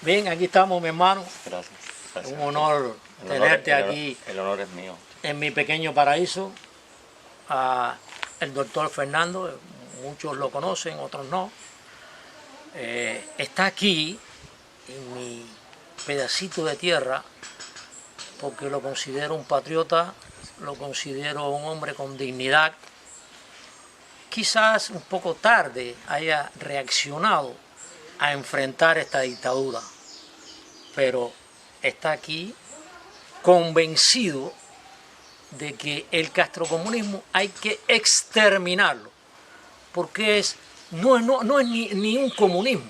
Bien, aquí estamos, mi hermano. Gracias. Gracias. Un honor tenerte aquí. El honor es mío. En mi pequeño paraíso. El doctor Fernando, muchos lo conocen, otros no. Está aquí, en mi pedacito de tierra, porque lo considero un patriota, lo considero un hombre con dignidad. Quizás un poco tarde haya reaccionado a enfrentar esta dictadura, pero está aquí convencido de que el castrocomunismo hay que exterminarlo, porque no es ni un comunismo,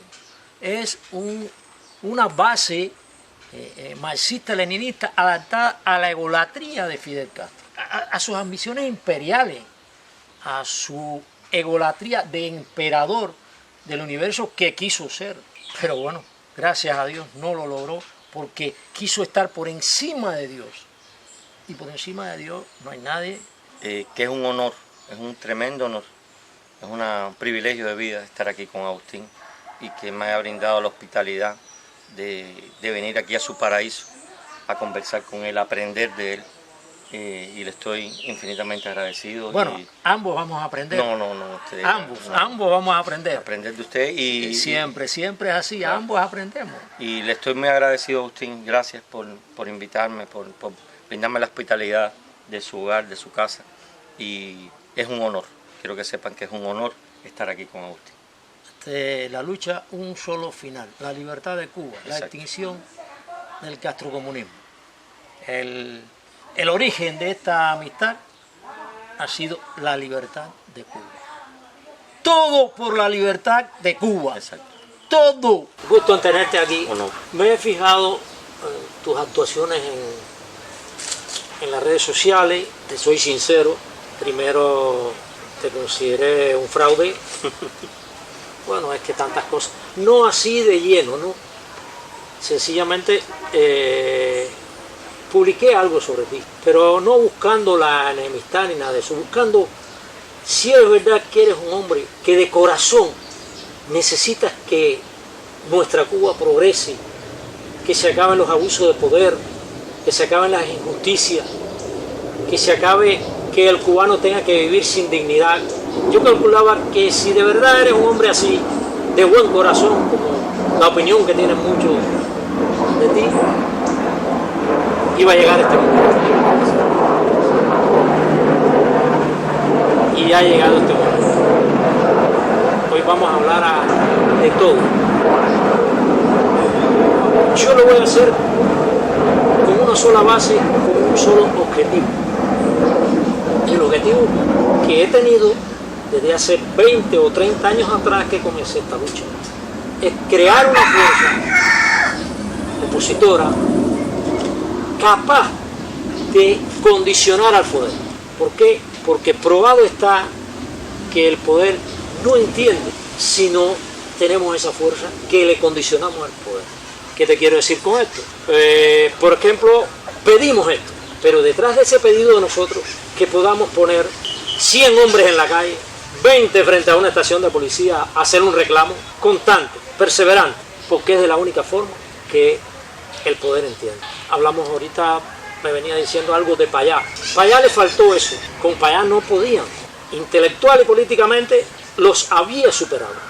es una base marxista-leninista adaptada a la egolatría de Fidel Castro, a sus ambiciones imperiales, a su egolatría de emperador del universo que quiso ser. Pero bueno, gracias a Dios no lo logró, porque quiso estar por encima de Dios. Y por encima de Dios no hay nadie. Que es un honor, es un tremendo honor, es un privilegio de vida estar aquí con Agustín y que me haya brindado la hospitalidad de venir aquí a su paraíso a conversar con él, a aprender de él. Y le estoy infinitamente agradecido. Bueno, ambos vamos a aprender. No. Ambos vamos a aprender. Aprender de usted y siempre es así, claro. Ambos aprendemos. Y le estoy muy agradecido, Agustín, gracias por invitarme, por brindarme la hospitalidad de su hogar, de su casa. Y es un honor, quiero que sepan que es un honor estar aquí con Agustín. La lucha, un solo final, la libertad de Cuba, la extinción del castrocomunismo. El origen de esta amistad ha sido la libertad de Cuba. Todo por la libertad de Cuba. Exacto. Todo. Gusto en tenerte aquí. ¿O no? Me he fijado en tus actuaciones en las redes sociales. Te soy sincero. Primero te consideré un fraude. Bueno, es que tantas cosas. No así de lleno, ¿no? Sencillamente publiqué algo sobre ti, pero no buscando la enemistad ni nada de eso, buscando si es verdad que eres un hombre que de corazón necesitas que nuestra Cuba progrese, que se acaben los abusos de poder, que se acaben las injusticias, que se acabe que el cubano tenga que vivir sin dignidad. Yo calculaba que si de verdad eres un hombre así, de buen corazón, como la opinión que tienen muchos de ti, iba a llegar este momento. Y ya ha llegado este momento. Hoy vamos a hablar de todo. Yo lo voy a hacer con una sola base, con un solo objetivo. El objetivo que he tenido desde hace 20 o 30 años atrás que comencé esta lucha es crear una fuerza opositora capaz de condicionar al poder. ¿Por qué? Porque probado está que el poder no entiende si no tenemos esa fuerza que le condicionamos al poder. ¿Qué te quiero decir con esto? Por ejemplo, pedimos esto, pero detrás de ese pedido de nosotros, que podamos poner 100 hombres en la calle, 20 frente a una estación de policía, a hacer un reclamo constante, perseverante, porque es de la única forma que el poder entiende. Hablamos ahorita, me venía diciendo algo de Payá. Payá le faltó eso, con Payá no podían. Intelectual y políticamente los había superado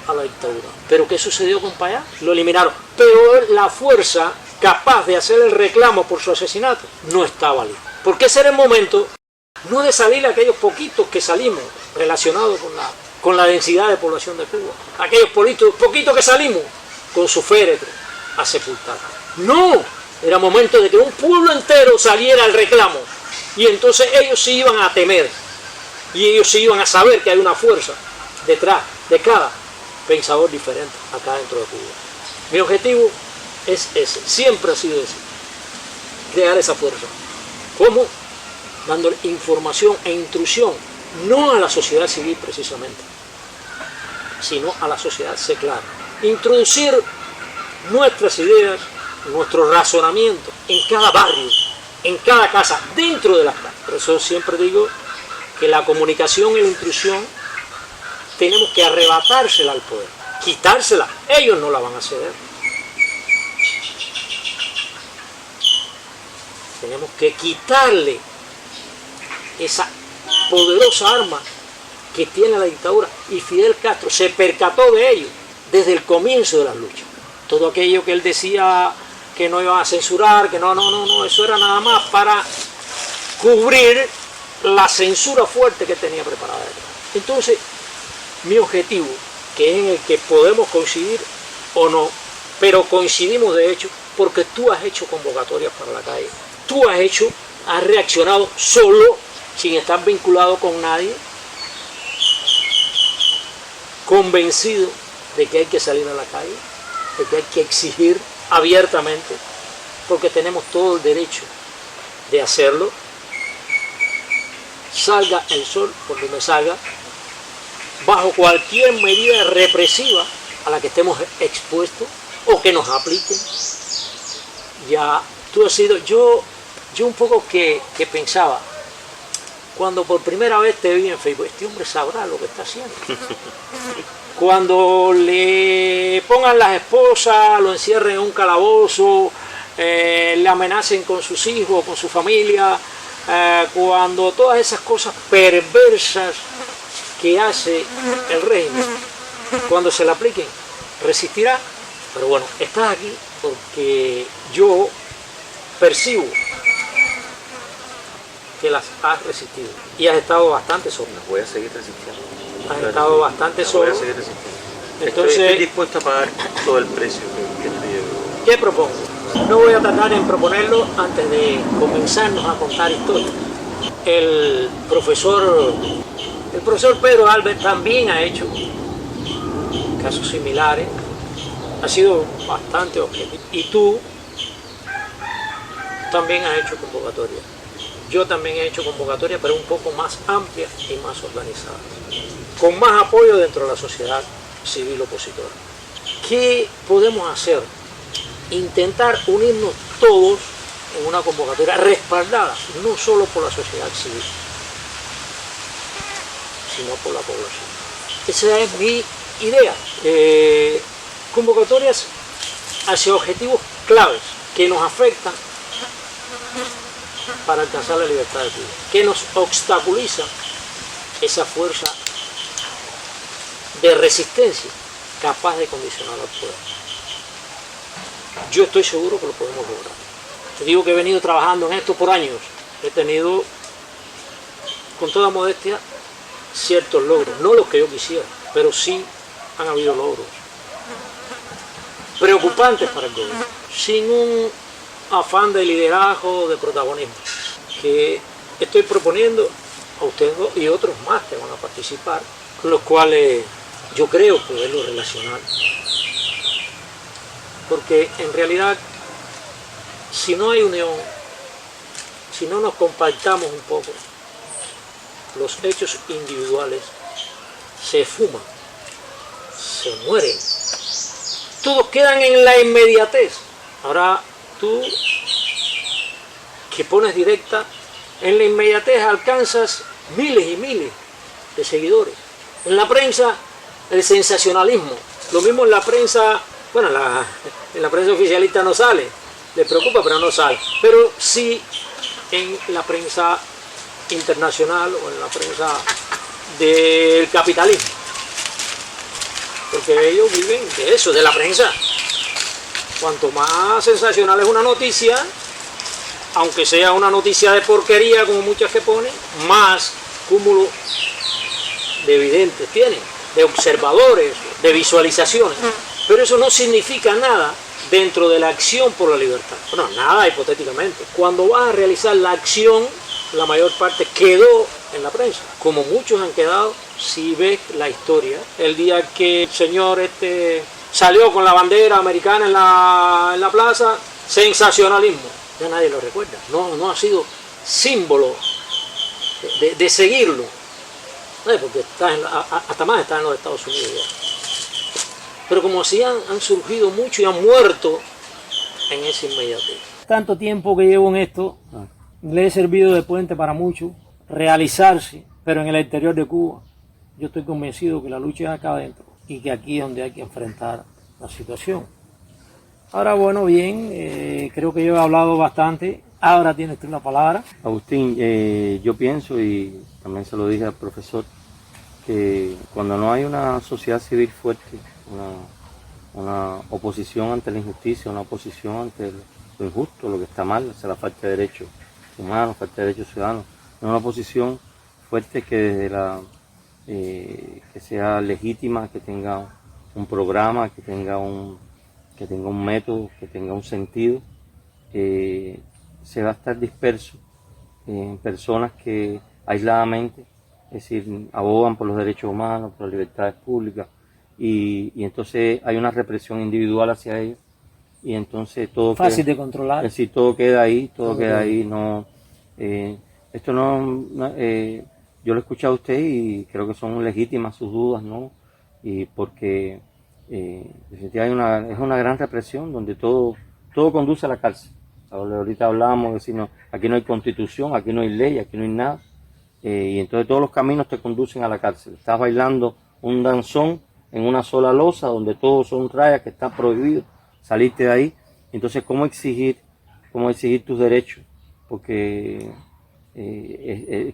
a la dictadura. ¿Pero qué sucedió con Payá? Lo eliminaron. Pero la fuerza capaz de hacer el reclamo por su asesinato no estaba lista. Porque ese era el momento, no de salir aquellos poquitos que salimos relacionados con la densidad de población de Cuba. Aquellos poquitos que salimos con su féretro a sepultar. No, era momento de que un pueblo entero saliera al reclamo, y entonces ellos sí iban a temer, y ellos sí iban a saber que hay una fuerza detrás de cada pensador diferente acá dentro de Cuba. Mi objetivo es ese, siempre ha sido ese, crear esa fuerza. ¿Cómo? Dando información e intrusión, no a la sociedad civil precisamente, sino a la sociedad secular. Introducir nuestras ideas, nuestro razonamiento en cada barrio, en cada casa, dentro de las casas. Por eso siempre digo que la comunicación y la intrusión tenemos que arrebatársela al poder. quitársela. Ellos no la van a ceder. Tenemos que quitarle esa poderosa arma que tiene la dictadura. Y Fidel Castro se percató de ello desde el comienzo de las luchas. Todo aquello que él decía que no iban a censurar, que no, eso era nada más para cubrir la censura fuerte que tenía preparada él. Entonces, mi objetivo, que es en el que podemos coincidir o no, pero coincidimos de hecho, porque tú has hecho convocatorias para la calle, tú has reaccionado solo, sin estar vinculado con nadie, convencido de que hay que salir a la calle, de que hay que exigir abiertamente, porque tenemos todo el derecho de hacerlo, salga el sol por donde salga, bajo cualquier medida represiva a la que estemos expuestos o que nos apliquen. Ya tú has sido, yo un poco que pensaba, cuando por primera vez te vi en Facebook, este hombre sabrá lo que está haciendo. Cuando le pongan las esposas, lo encierren en un calabozo, le amenacen con sus hijos, con su familia, cuando todas esas cosas perversas que hace el régimen, cuando se le apliquen, resistirá. Pero bueno, estás aquí porque yo percibo que las has resistido y has estado bastante solo. Las voy a seguir resistiendo. Has estado bastante solo. Voy a seguir resistiendo. Entonces, estoy dispuesto a pagar todo el precio que estoy llevando. ¿Qué propongo? No voy a tratar en proponerlo antes de comenzarnos a contar historias. El profesor Pedro Albert también ha hecho casos similares, ha sido bastante objetivo. Y tú también has hecho convocatorias. Yo también he hecho convocatorias, pero un poco más amplias y más organizadas, con más apoyo dentro de la sociedad civil opositora. ¿Qué podemos hacer? Intentar unirnos todos en una convocatoria respaldada, no solo por la sociedad civil, sino por la población. Esa es mi idea. Convocatorias hacia objetivos claves que nos afectan para alcanzar la libertad de Cuba, que nos obstaculiza esa fuerza de resistencia capaz de condicionar al poder. Yo estoy seguro que lo podemos lograr. Te digo que he venido trabajando en esto por años. He tenido, con toda modestia, ciertos logros, no los que yo quisiera, pero sí han habido logros preocupantes para el gobierno, sin un afán de liderazgo, de protagonismo, que estoy proponiendo a ustedes y otros más que van a participar, con los cuales yo creo poderlo relacionar. Porque en realidad, si no hay unión, si no nos compactamos un poco, los hechos individuales se esfuman, se mueren. Todos quedan en la inmediatez. Ahora tú, que pones directa, en la inmediatez alcanzas miles y miles de seguidores. En la prensa, el sensacionalismo. Lo mismo en la prensa, bueno, en la prensa oficialista no sale, les preocupa pero no sale. Pero sí en la prensa internacional o en la prensa del capitalismo. Porque ellos viven de eso, de la prensa. Cuanto más sensacional es una noticia, aunque sea una noticia de porquería como muchas que ponen, más cúmulo de evidentes tienen, de observadores, de visualizaciones. Pero eso no significa nada dentro de la acción por la libertad. Bueno, nada hipotéticamente. Cuando vas a realizar la acción, la mayor parte quedó en la prensa, como muchos han quedado. Si ves la historia, el día que el señor salió con la bandera americana en la plaza, sensacionalismo, ya nadie lo recuerda, no ha sido símbolo de seguirlo, porque hasta más está en los Estados Unidos ya. Pero como así han surgido muchos y han muerto en ese inmediatez. Tanto tiempo que llevo en esto, le he servido de puente para muchos realizarse, pero en el exterior de Cuba. Yo estoy convencido que la lucha es acá adentro y que aquí es donde hay que enfrentar la situación. Ahora, bueno, bien, creo que yo he hablado bastante. Ahora tienes tú la palabra. Agustín, yo pienso, y también se lo dije al profesor, que cuando no hay una sociedad civil fuerte, una oposición ante la injusticia, una oposición ante lo injusto, lo que está mal, hacia la falta de derechos humanos, falta de derechos ciudadanos, no una oposición fuerte que desde que sea legítima, que tenga un programa, que tenga un método, que tenga un sentido, se va a estar disperso en personas que aisladamente, es decir, abogan por los derechos humanos, por las libertades públicas, y entonces hay una represión individual hacia ellos, y entonces todo fácil de controlar. Es decir, todo queda ahí, no, esto yo lo he escuchado a usted y creo que son legítimas sus dudas, ¿no? Y porque definitivamente es una gran represión donde todo conduce a la cárcel. Ahorita hablábamos de decir, no, aquí no hay constitución, aquí no hay ley, aquí no hay nada, y entonces todos los caminos te conducen a la cárcel. Estás bailando un danzón en una sola losa donde todos son rayas que están prohibidos, salirte de ahí. Entonces, ¿cómo exigir tus derechos? Porque,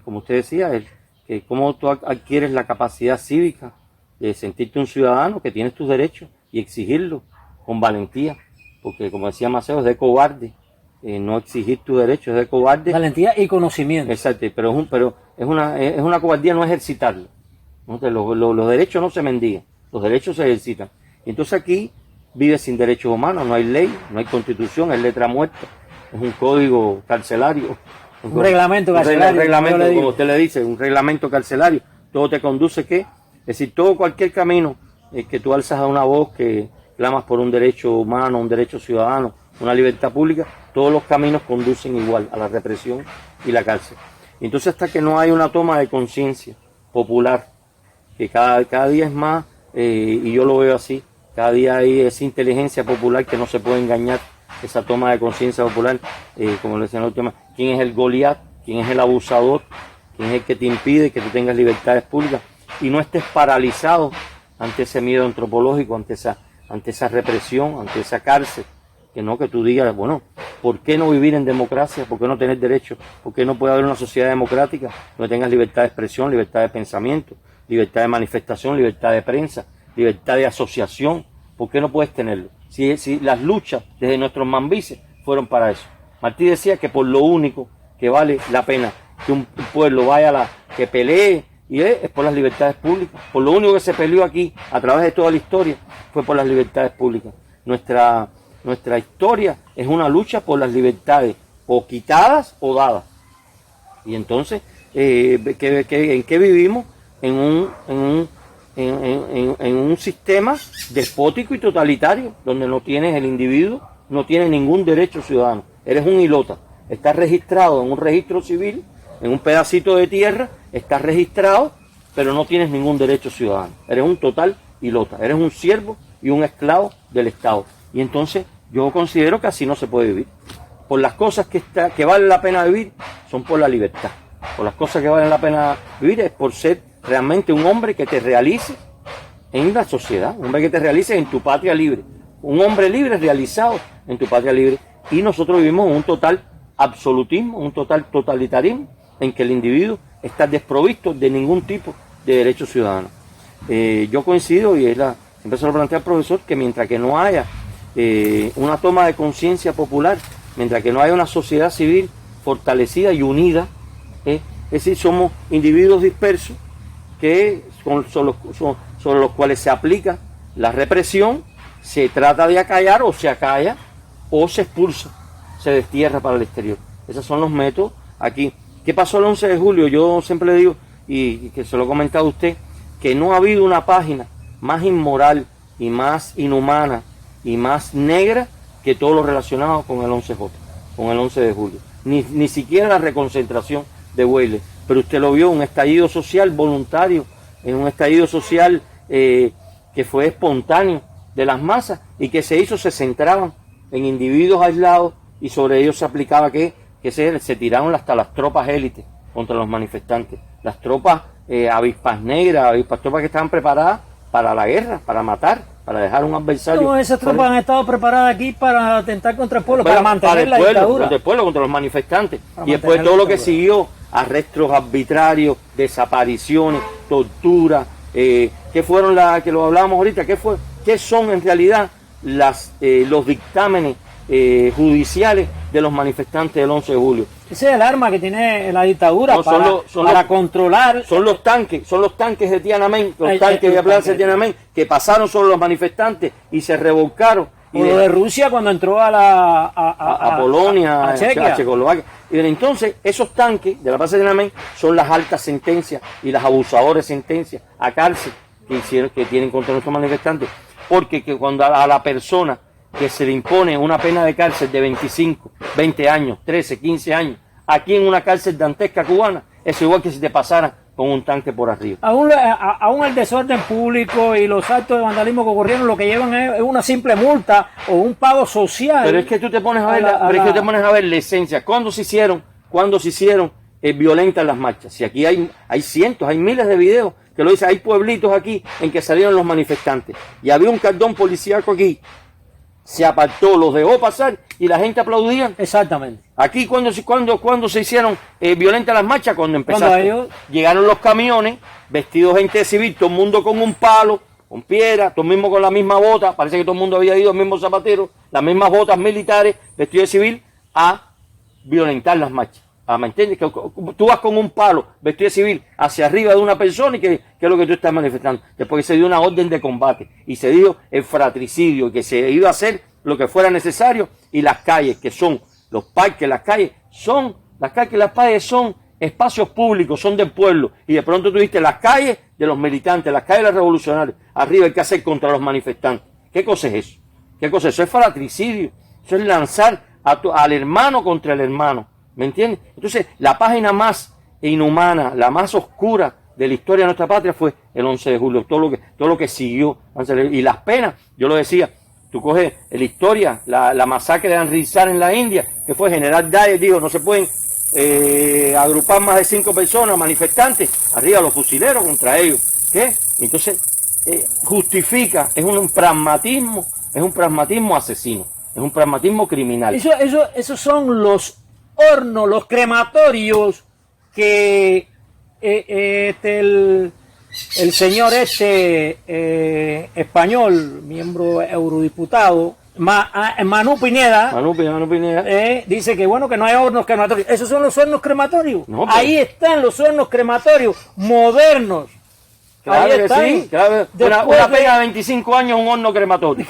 como usted decía, que cómo tú adquieres la capacidad cívica de sentirte un ciudadano que tienes tus derechos y exigirlo con valentía, porque como decía Maceo, es de cobarde no exigir tus derechos, es de cobarde. Valentía y conocimiento. Exacto, pero es una cobardía no ejercitarlo. Los derechos no se mendigan, los derechos se ejercitan. Y entonces aquí vive sin derechos humanos, no hay ley, no hay constitución, es letra muerta, es un código carcelario. Un reglamento carcelario. Un reglamento, como usted le dice, un reglamento carcelario. Todo te conduce, ¿qué? Es decir, cualquier camino que tú alzas a una voz, que clamas por un derecho humano, un derecho ciudadano, una libertad pública, todos los caminos conducen igual a la represión y la cárcel. Entonces, hasta que no hay una toma de conciencia popular, que cada día es más, y yo lo veo así, cada día hay esa inteligencia popular que no se puede engañar, esa toma de conciencia popular, como le decía en la última, quién es el Goliat, quién es el abusador, quién es el que te impide que tú tengas libertades públicas y no estés paralizado ante ese miedo antropológico, ante esa represión, ante esa cárcel, que tú digas, bueno, ¿por qué no vivir en democracia? ¿Por qué no tener derechos? ¿Por qué no puede haber una sociedad democrática donde tengas libertad de expresión, libertad de pensamiento, libertad de manifestación, libertad de prensa, libertad de asociación? ¿Por qué no puedes tenerlo? Si las luchas desde nuestros mambises fueron para eso. Martí decía que por lo único que vale la pena que un pueblo que pelee, y es por las libertades públicas. Por lo único que se peleó aquí a través de toda la historia fue por las libertades públicas. Nuestra historia es una lucha por las libertades, o quitadas o dadas. Y entonces, ¿en qué vivimos? En un sistema despótico y totalitario, donde no tienes el individuo, no tiene ningún derecho ciudadano. Eres un hilota. Estás registrado en un registro civil, en un pedacito de tierra, estás registrado, pero no tienes ningún derecho ciudadano. Eres un total hilota. Eres un siervo y un esclavo del Estado. Y entonces yo considero que así no se puede vivir. Por las cosas que vale la pena vivir, son por la libertad. Por las cosas que valen la pena vivir es por ser realmente un hombre que te realice en la sociedad, un hombre que te realice en tu patria libre. Un hombre libre realizado en tu patria libre. Y nosotros vivimos en un total absolutismo, un total totalitarismo, en que el individuo está desprovisto de ningún tipo de derecho ciudadano. Yo coincido, y siempre se lo plantea el profesor, que mientras que no haya una toma de conciencia popular, mientras que no haya una sociedad civil fortalecida y unida, es decir, somos individuos dispersos que sobre los cuales se aplica la represión, se trata de acallar o se acalla o se expulsa, se destierra para el exterior. Esos son los métodos aquí. ¿Qué pasó el 11 de julio? Yo siempre le digo, y que se lo he comentado a usted, que no ha habido una página más inmoral y más inhumana y más negra que todo lo relacionado con el 11J, con el 11 de julio. Ni siquiera la reconcentración de Weile. Pero usted lo vio, un estallido social voluntario, en un estallido social que fue espontáneo de las masas y que se centraban en individuos aislados y sobre ellos se aplicaba que se tiraron hasta las tropas élites contra los manifestantes, las tropas avispas negras, tropas que estaban preparadas para la guerra, para matar, para dejar un adversario. No, esas tropas han estado preparadas aquí para atentar contra el pueblo, para mantener la dictadura. Contra el pueblo, contra los manifestantes. Y después todo lo que siguió, arrestos arbitrarios, desapariciones, tortura, que fueron que lo hablábamos ahorita, qué son en realidad los dictámenes judiciales de los manifestantes del 11 de julio. Ese es el arma que tiene la dictadura para controlar. Son los tanques de Tiananmen, los tanques de Plaza de Tiananmen, que pasaron sobre los manifestantes y se revolcaron. O lo de Rusia cuando entró a Polonia, a Checoslovaquia. Y entonces esos tanques de la Plaza de Tiananmen son las altas sentencias y las abusadoras sentencias a cárcel que tienen contra nuestros manifestantes. Porque cuando a la persona que se le impone una pena de cárcel de 25, 20 años, 13, 15 años, aquí en una cárcel dantesca cubana, es igual que si te pasaran con un tanque por arriba. Aún el desorden público y los actos de vandalismo que ocurrieron, lo que llevan es una simple multa o un pago social. Pero es que tú te pones a ver, la esencia. ¿Cuándo se hicieron violentas las marchas? Si aquí hay cientos, hay miles de videos que lo dicen. Hay pueblitos aquí en que salieron los manifestantes y había un cordón policíaco aquí. Se apartó, los dejó pasar y la gente aplaudía. Exactamente. Aquí cuando se hicieron violentas las marchas, cuando empezaron, llegaron los camiones, vestidos gente de civil, todo el mundo con un palo, con piedra, todo el mismo con la misma bota, parece que todo el mundo había ido al mismo zapatero, las mismas botas militares, vestidos de civil, a violentar las marchas. ¿Me entiendes? Que tú vas con un palo vestido de civil hacia arriba de una persona y que es lo que tú estás manifestando. Después que se dio una orden de combate y se dio el fratricidio, que se iba a hacer lo que fuera necesario, y las calles, que son los parques, las calles son espacios públicos, son del pueblo. Y de pronto tú viste las calles de los militantes, las calles de los revolucionarios. Arriba hay que hacer contra los manifestantes. ¿Qué cosa es eso? ¿Qué cosa es eso? Es fratricidio. Eso es lanzar al hermano contra el hermano. ¿Me entiendes? Entonces, la página más inhumana, la más oscura de la historia de nuestra patria fue el 11 de julio, todo lo que siguió. Y las penas, yo lo decía, tú coges la historia, la masacre de Amritsar en la India, que fue General Dyer, dijo, no se pueden agrupar más de 5 personas, manifestantes, arriba los fusileros contra ellos. ¿Qué? Entonces, justifica, es un pragmatismo asesino, es un pragmatismo criminal. Esos son los hornos, los crematorios que el señor español, miembro eurodiputado, Manu Pineda, dice que bueno, que no hay hornos crematorios. Esos son los hornos crematorios. No, pero ahí están los hornos crematorios modernos. Claro que sí, claro. Una pena de 25 años, un horno crematorio.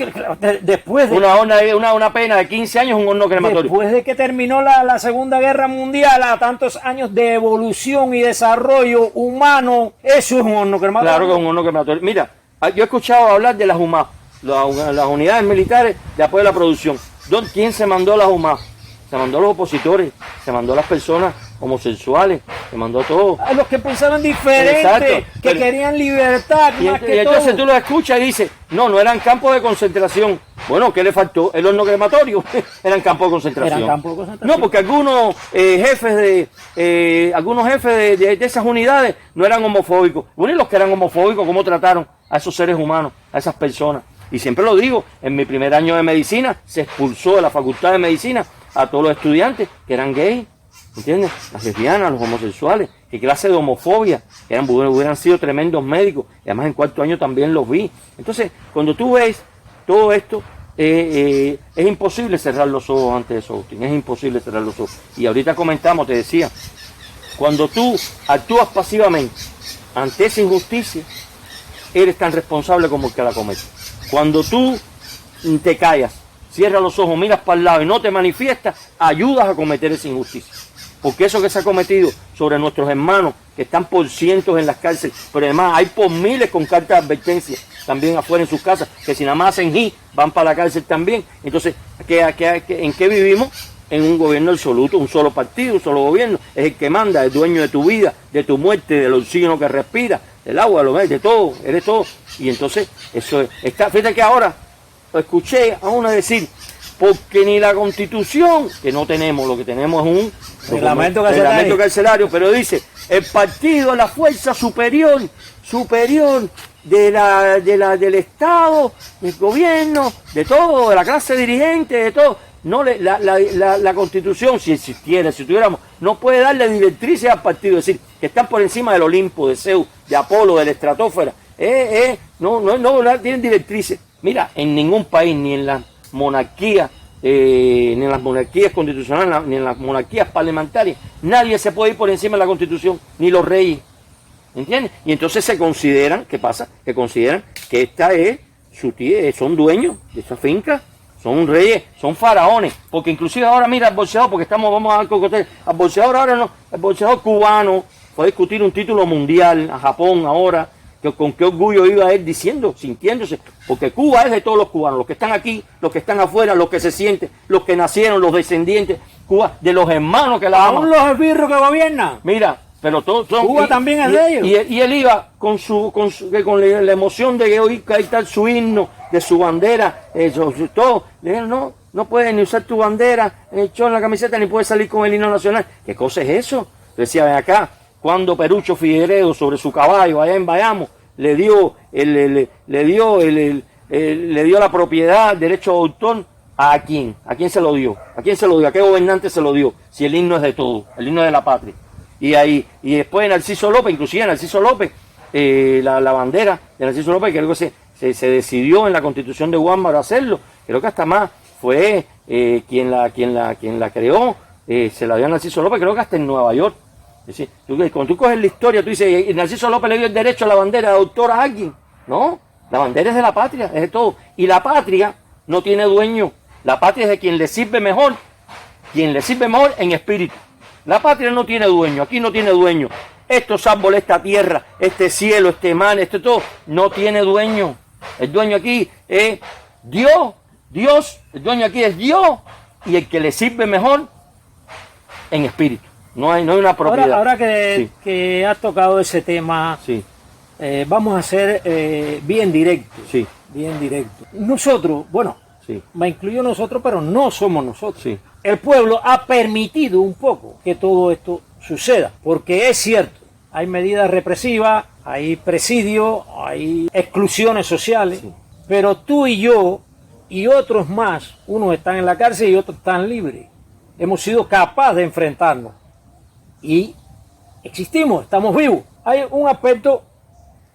Después de una pena de 15 años, un horno crematorio. Después de que terminó la Segunda Guerra Mundial, a tantos años de evolución y desarrollo humano, eso es un horno crematorio. Claro que es un horno crematorio. Mira, yo he escuchado hablar de las UMAP, las unidades militares de apoyo a la producción. ¿Quién se mandó a las UMAP? Se mandó a los opositores, se mandó a las personas homosexuales, se mandó a todos. A los que pensaban diferente, exacto, que querían libertad. Y entonces tú los escuchas y dices, no eran campos de concentración. Bueno, ¿qué le faltó? El horno crematorio. Eran campos de concentración. No, porque algunos jefes de esas unidades no eran homofóbicos. Bueno, y los que eran homofóbicos, ¿cómo trataron a esos seres humanos, a esas personas? Y siempre lo digo, en mi primer año de medicina se expulsó de la facultad de medicina a todos los estudiantes que eran gays, ¿entiendes? Las lesbianas, los homosexuales, qué clase de homofobia, hubieran sido tremendos médicos, y además en cuarto año también los vi. Entonces, cuando tú ves todo esto, es imposible cerrar los ojos ante eso, Agustín, es imposible cerrar los ojos. Y ahorita comentamos, te decía, cuando tú actúas pasivamente ante esa injusticia, eres tan responsable como el que la comete. Cuando tú te callas, cierras los ojos, miras para el lado y no te manifiestas, ayudas a cometer esa injusticia. Porque eso que se ha cometido sobre nuestros hermanos, que están por cientos en las cárceles, pero además hay por miles con cartas de advertencia también afuera en sus casas, que si nada más hacen van para la cárcel también. Entonces, ¿en qué vivimos? En un gobierno absoluto, un solo partido, un solo gobierno, es el que manda, el dueño de tu vida, de tu muerte, del oxígeno que respiras, del agua, de todo, eres todo. Y entonces, eso está. Fíjate que ahora escuché a uno decir, porque ni la Constitución, que no tenemos, lo que tenemos es un reglamento carcelario, pero dice, el partido es la fuerza superior, del Estado, del gobierno, de todo, de la clase dirigente, de todo. No la Constitución, si existiera, si tuviéramos, no puede darle directrices al partido, es decir, que están por encima del Olimpo, de Zeus, de Apolo, de la estratosfera. No tienen directrices. Mira, en ningún país, ni en las monarquías, ni en las monarquías constitucionales, ni en las monarquías parlamentarias, nadie se puede ir por encima de la Constitución, ni los reyes. ¿Entiendes? Y entonces se consideran, ¿qué pasa? Que consideran que esta es su tía, son dueños de esa finca, son reyes, son faraones, porque inclusive ahora mira al boxeador, porque vamos a dar cocotel, al boxeador ahora no, el boxeador cubano fue a discutir un título mundial a Japón ahora, que con qué orgullo iba él diciendo, sintiéndose, porque Cuba es de todos los cubanos, los que están aquí, los que están afuera, los que se sienten, los que nacieron, los descendientes, Cuba, de los hermanos que la aman. Aún los esbirros que gobiernan. Mira, pero todos son, Cuba también es de ellos. Y él iba con la emoción de que hoy ahí está su himno, de su bandera, todo. Le dijeron, no puedes ni usar tu bandera, echó en la camiseta, ni puedes salir con el himno nacional. ¿Qué cosa es eso? Decía, ven acá, cuando Perucho Figueredo sobre su caballo allá en Bayamo le dio la propiedad, derecho de autor, ¿a quién? ¿A quién se lo dio? ¿A quién se lo dio? ¿A qué gobernante se lo dio? Si el himno es de todo, el himno de la patria. Y después Narciso López, inclusive Narciso López, la bandera de Narciso López, creo que se decidió en la Constitución de Guámbaro hacerlo, creo que hasta más fue quien la creó, se la dio a Narciso López, creo que hasta en Nueva York. Es decir, cuando tú coges la historia, tú dices, Narciso López le dio el derecho a la bandera de autor a alguien. No, la bandera es de la patria, es de todo. Y la patria no tiene dueño, la patria es de quien le sirve mejor en espíritu. La patria no tiene dueño, aquí no tiene dueño. Estos árboles, esta tierra, este cielo, este mar, todo, no tiene dueño. El dueño aquí es Dios, el dueño aquí es Dios, y el que le sirve mejor en espíritu. No hay una propiedad. Ahora que has tocado ese tema, sí. Vamos a ser bien directos. Sí. Bien directos. Nosotros, bueno, sí, me incluyo nosotros, pero no somos nosotros. Sí. El pueblo ha permitido un poco que todo esto suceda, porque es cierto, hay medidas represivas, hay presidio, hay exclusiones sociales, sí, pero tú y yo y otros más, unos están en la cárcel y otros están libres. Hemos sido capaces de enfrentarnos y existimos, estamos vivos. Hay un aspecto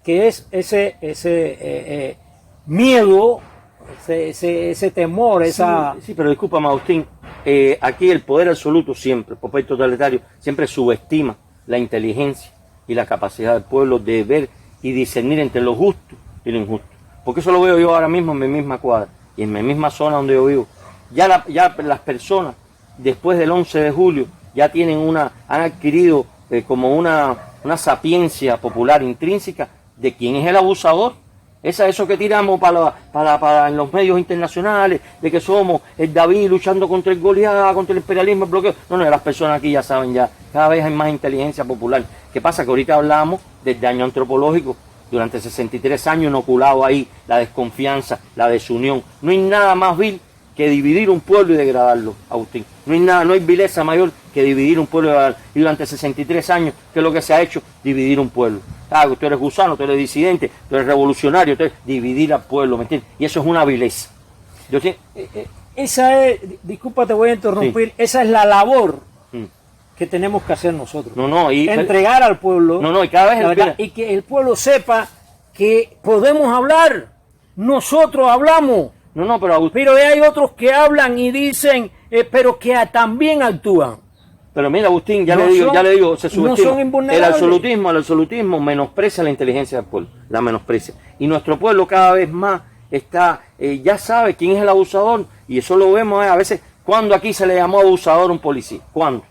que es ese miedo, ese temor, esa... Sí, pero discúlpame, Agustín, aquí el poder absoluto siempre, el poder totalitario, siempre subestima la inteligencia y la capacidad del pueblo de ver y discernir entre lo justo y lo injusto. Porque eso lo veo yo ahora mismo en mi misma cuadra y en mi misma zona donde yo vivo. Ya las personas, después del 11 de julio, ya han adquirido como una sapiencia popular intrínseca de quién es el abusador. Eso que tiramos para en los medios internacionales, de que somos el David luchando contra el Goliat, contra el imperialismo, el bloqueo. No, las personas aquí ya saben, ya cada vez hay más inteligencia popular. ¿Qué pasa? Que ahorita hablamos del daño antropológico. Durante 63 años inoculado ahí la desconfianza, la desunión. No hay nada más vil que dividir un pueblo y degradarlo, Agustín. No hay vileza mayor que dividir un pueblo y degradarlo. Y durante 63 años, ¿qué es lo que se ha hecho? Dividir un pueblo. Tú eres gusano, tú eres disidente, tú eres revolucionario, dividir al pueblo, ¿me entiendes? Y eso es una vileza. Esa es, disculpa, te voy a interrumpir, sí, esa es la labor que tenemos que hacer nosotros. Entregar al pueblo, y cada vez y que el pueblo sepa que podemos hablar, nosotros hablamos. Pero hay otros que hablan y dicen, pero que también actúan. Pero mira, Agustín, ya le digo, se subestima. No son invulnerables. El absolutismo menosprecia la inteligencia del pueblo, la menosprecia. Y nuestro pueblo cada vez más ya sabe quién es el abusador, y eso lo vemos a veces, cuando aquí se le llamó abusador a un policía, ¿cuándo?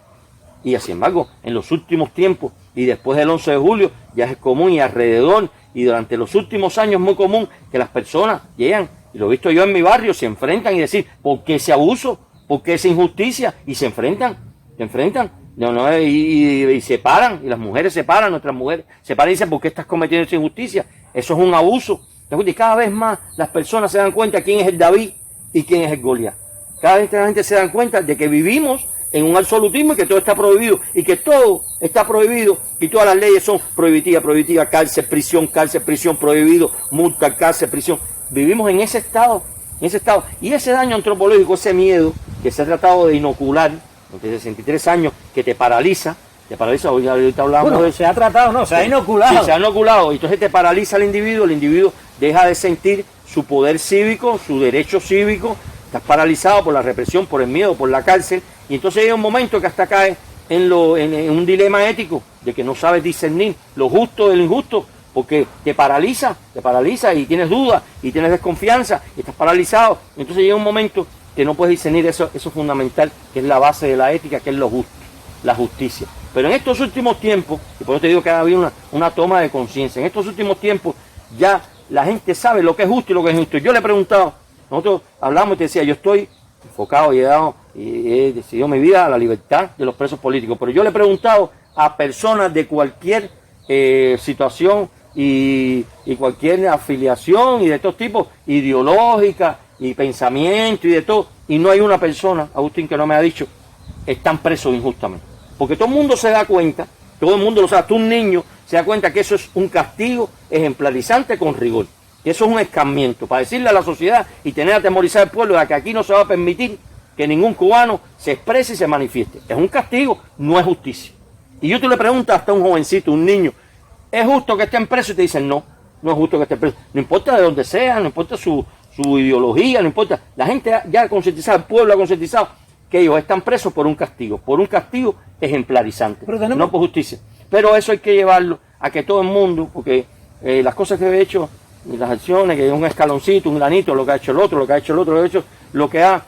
Y sin embargo, en los últimos tiempos, y después del 11 de julio, ya es común y alrededor, y durante los últimos años es muy común que las personas llegan, y lo he visto yo en mi barrio, se enfrentan y decir, ¿por qué ese abuso? ¿Por qué esa injusticia? Y se enfrentan, y se paran, y las mujeres se paran, nuestras mujeres se paran y dicen, ¿por qué estás cometiendo esa injusticia? Eso es un abuso. Y cada vez más las personas se dan cuenta quién es el David y quién es el Goliat. Cada vez la gente se dan cuenta de que vivimos en un absolutismo y que todo está prohibido, y que todo está prohibido, y todas las leyes son prohibitivas, cárcel, prisión, prohibido, multa, cárcel, prisión. Vivimos en ese estado, y ese daño antropológico, ese miedo que se ha tratado de inocular desde 63 años, que te paraliza, hoy ahorita hablamos bueno, de... se ha tratado, no, se ha inoculado. Sí, se ha inoculado, y entonces te paraliza el individuo deja de sentir su poder cívico, su derecho cívico, estás paralizado por la represión, por el miedo, por la cárcel, y entonces llega un momento que hasta cae en un dilema ético, de que no sabes discernir lo justo del injusto, porque te paraliza y tienes dudas, y tienes desconfianza, y estás paralizado, y entonces llega un momento que no puedes discernir eso fundamental, que es la base de la ética, que es lo justo, la justicia. Pero en estos últimos tiempos, y por eso te digo que ha habido una toma de conciencia, en estos últimos tiempos ya la gente sabe lo que es justo y lo que es injusto. Yo le he preguntado, nosotros hablamos y te decía, yo estoy enfocado y he decidido mi vida a la libertad de los presos políticos, pero yo le he preguntado a personas de cualquier situación y cualquier afiliación y de todos tipos, ideológica y pensamiento y de todo, y no hay una persona, Agustín, que no me ha dicho, están presos injustamente. Porque todo el mundo se da cuenta, todo el mundo lo sabe, tú un niño se da cuenta que eso es un castigo ejemplarizante con rigor, que eso es un escarmiento, para decirle a la sociedad y tener atemorizar al pueblo de que aquí no se va a permitir que ningún cubano se exprese y se manifieste. Es un castigo, no es justicia. Y tú le preguntas hasta a un jovencito, un niño, ¿es justo que estén presos? Y te dicen, no es justo que estén presos. No importa de dónde sea, no importa su ideología, no importa. La gente ya ha concientizado, el pueblo ha concientizado que ellos están presos por un castigo ejemplarizante, no por justicia. Pero eso hay que llevarlo a que todo el mundo, porque las cosas que he hecho, las acciones, que es un escaloncito, un granito, lo que ha hecho el otro, lo que ha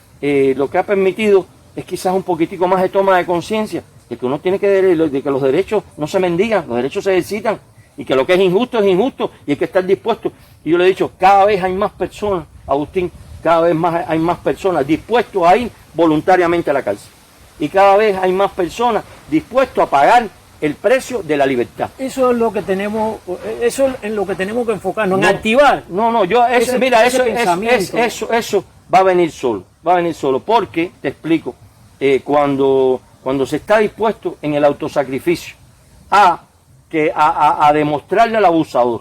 permitido es quizás un poquitico más de toma de conciencia, de que uno tiene de que los derechos no se mendigan, los derechos se ejercitan, y que lo que es injusto, y hay que estar dispuesto. Y yo le he dicho, cada vez hay más personas, Agustín, cada vez más hay más personas dispuestos a ir voluntariamente a la cárcel. Y cada vez hay más personas dispuestos a pagar el precio de la libertad. Eso es lo que tenemos, eso es en lo que tenemos que enfocarnos, en activar. Eso va a venir solo, porque, te explico, cuando se está dispuesto en el autosacrificio a demostrarle al abusador,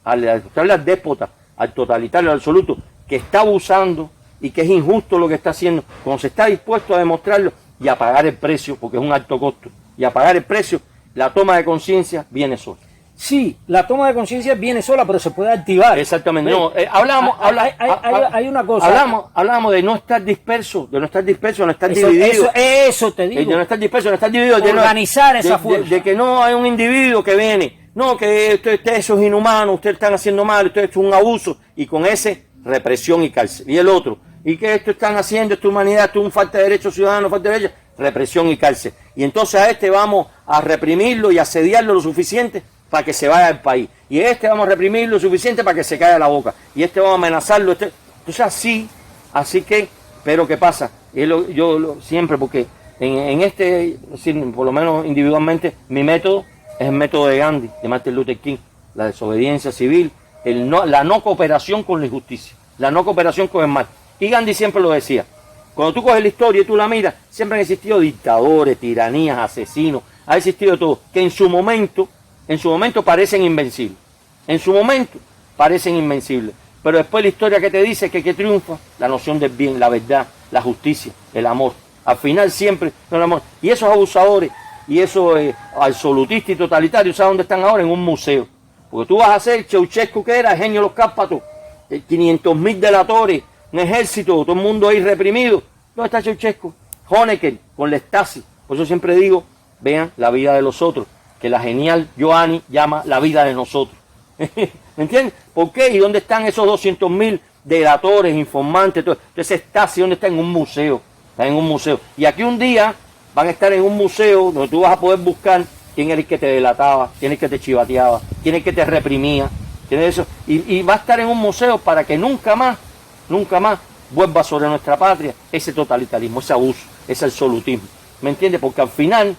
a demostrarle al déspota, al totalitario, al absoluto, que está abusando y que es injusto lo que está haciendo, cuando se está dispuesto a demostrarlo y a pagar el precio, porque es un alto costo, y a pagar el precio, la toma de conciencia viene sola. Sí, la toma de conciencia viene sola, pero se puede activar. Exactamente. No, hay una cosa. Hablamos de no estar disperso, de no estar dividido. Eso te digo. De no estar disperso, de no estar dividido. Organizar esa fuerza. De que no hay un individuo que viene, no, que eso es inhumano, ustedes están haciendo mal, esto es un abuso, y con ese represión y cárcel. Y el otro, y que esto están haciendo, esto es humanidad, esto es un falta de derechos ciudadanos, falta de derechos, represión y cárcel. Y entonces a este vamos a reprimirlo y asediarlo lo suficiente para que se vaya del país. Y a este vamos a reprimirlo lo suficiente para que se caiga la boca. Y este vamos a amenazarlo. Entonces así que, pero ¿qué pasa? Yo siempre, porque por lo menos individualmente, mi método es el método de Gandhi, de Martin Luther King, la desobediencia civil, la no cooperación con la injusticia, la no cooperación con el mal. Y Gandhi siempre lo decía, cuando tú coges la historia y tú la miras, siempre han existido dictadores, tiranías, asesinos, ha existido todo, que en su momento parecen invencibles. Pero después la historia que te dice que triunfa, la noción del bien, la verdad, la justicia, el amor. Al final siempre el amor. Y esos abusadores y esos absolutistas y totalitarios, ¿sabes dónde están ahora? En un museo. Porque tú vas a hacer Ceausescu, que era el genio de los Cárpatos, 500.000 delatores, un ejército, todo el mundo ahí reprimido. ¿Dónde está Ceausescu? Honecker, con la Stasi. Por eso siempre digo, vean la vida de los otros, que la genial Joanny llama la vida de nosotros. ¿Me entiendes? ¿Por qué? ¿Y dónde están esos 200.000 delatores, informantes? Todo? Entonces Stasi, ¿dónde está? En un museo. Está en un museo. Y aquí un día van a estar en un museo donde tú vas a poder buscar quién era el que te delataba, quién era el que te chivateaba, quién era el que te reprimía, quién era eso. Y va a estar en un museo para que nunca más vuelva sobre nuestra patria ese totalitarismo, ese abuso, ese absolutismo. ¿Me entiendes? Porque al final,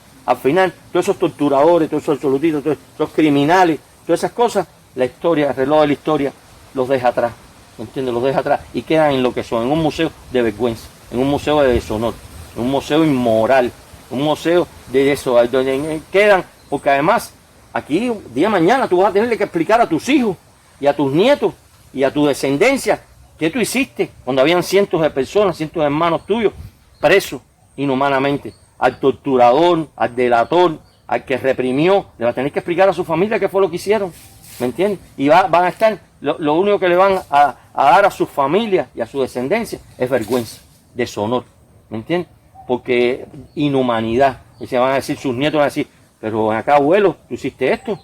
todos esos torturadores, todos esos absolutistas, todos esos criminales, todas esas cosas, la historia, el reloj de la historia, los deja atrás. ¿Me entiendes? Los deja atrás y quedan en lo que son, en un museo de vergüenza, en un museo de deshonor. un museo inmoral, un museo de eso, donde quedan, porque además aquí día de mañana tú vas a tener que explicar a tus hijos y a tus nietos y a tu descendencia qué tú hiciste cuando habían cientos de personas, cientos de hermanos tuyos presos inhumanamente, al torturador, al delator, al que reprimió, le va a tener que explicar a su familia qué fue lo que hicieron, ¿me entiendes? Y van a estar, lo único que le van a dar a su familia y a su descendencia es vergüenza, deshonor, ¿me entiendes? Porque inhumanidad, y se van a decir, sus nietos van a decir, pero acá abuelo, tú hiciste esto,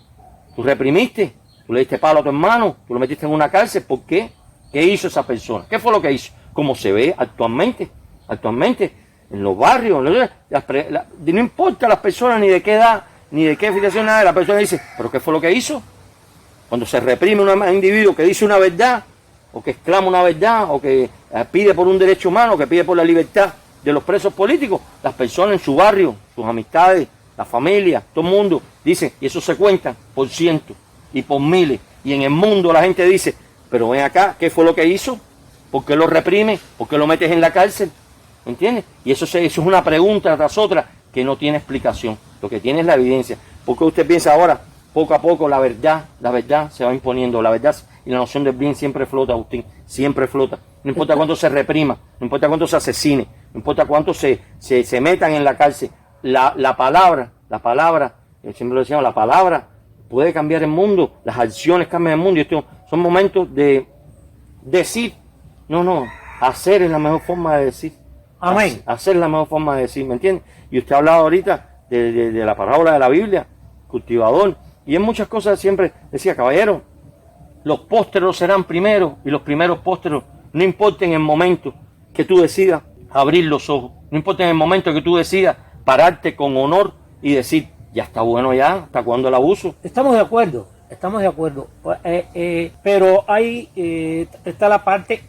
tú reprimiste, tú le diste palo a tu hermano, tú lo metiste en una cárcel, ¿por qué? ¿Qué hizo esa persona? ¿Qué fue lo que hizo? Como se ve actualmente en los barrios, no importa las personas ni de qué edad, ni de qué filiación, nada, la persona dice, ¿pero qué fue lo que hizo? Cuando se reprime un individuo que dice una verdad, o que exclama una verdad, o que pide por un derecho humano, que pide por la libertad de los presos políticos, las personas en su barrio, sus amistades, la familia, todo el mundo dice, y eso se cuenta por cientos y por miles, y en el mundo la gente dice, pero ven acá, ¿qué fue lo que hizo? ¿Por qué lo reprime? ¿Por qué lo metes en la cárcel? ¿Me entiendes? Y eso es una pregunta tras otra que no tiene explicación. Lo que tiene es la evidencia. Porque usted piensa ahora, poco a poco, la verdad se va imponiendo. La verdad y la noción del bien siempre flota, Agustín, siempre flota. No importa cuánto se reprima, no importa cuánto se asesine, no importa cuánto se metan en la cárcel. La palabra, siempre lo decíamos, la palabra puede cambiar el mundo, las acciones cambian el mundo. Y estos son momentos de decir, hacer es la mejor forma de decir. Amén. Hacer la mejor forma de decir, ¿me entiende? Y usted ha hablado ahorita de la parábola de la Biblia, cultivador, y en muchas cosas siempre decía, caballero, los pósteros serán primeros y los primeros pósteros, no importa en el momento que tú decidas abrir los ojos, no importa en el momento que tú decidas pararte con honor y decir, ya está bueno ya, ¿hasta cuándo el abuso? Estamos de acuerdo, pero ahí está la parte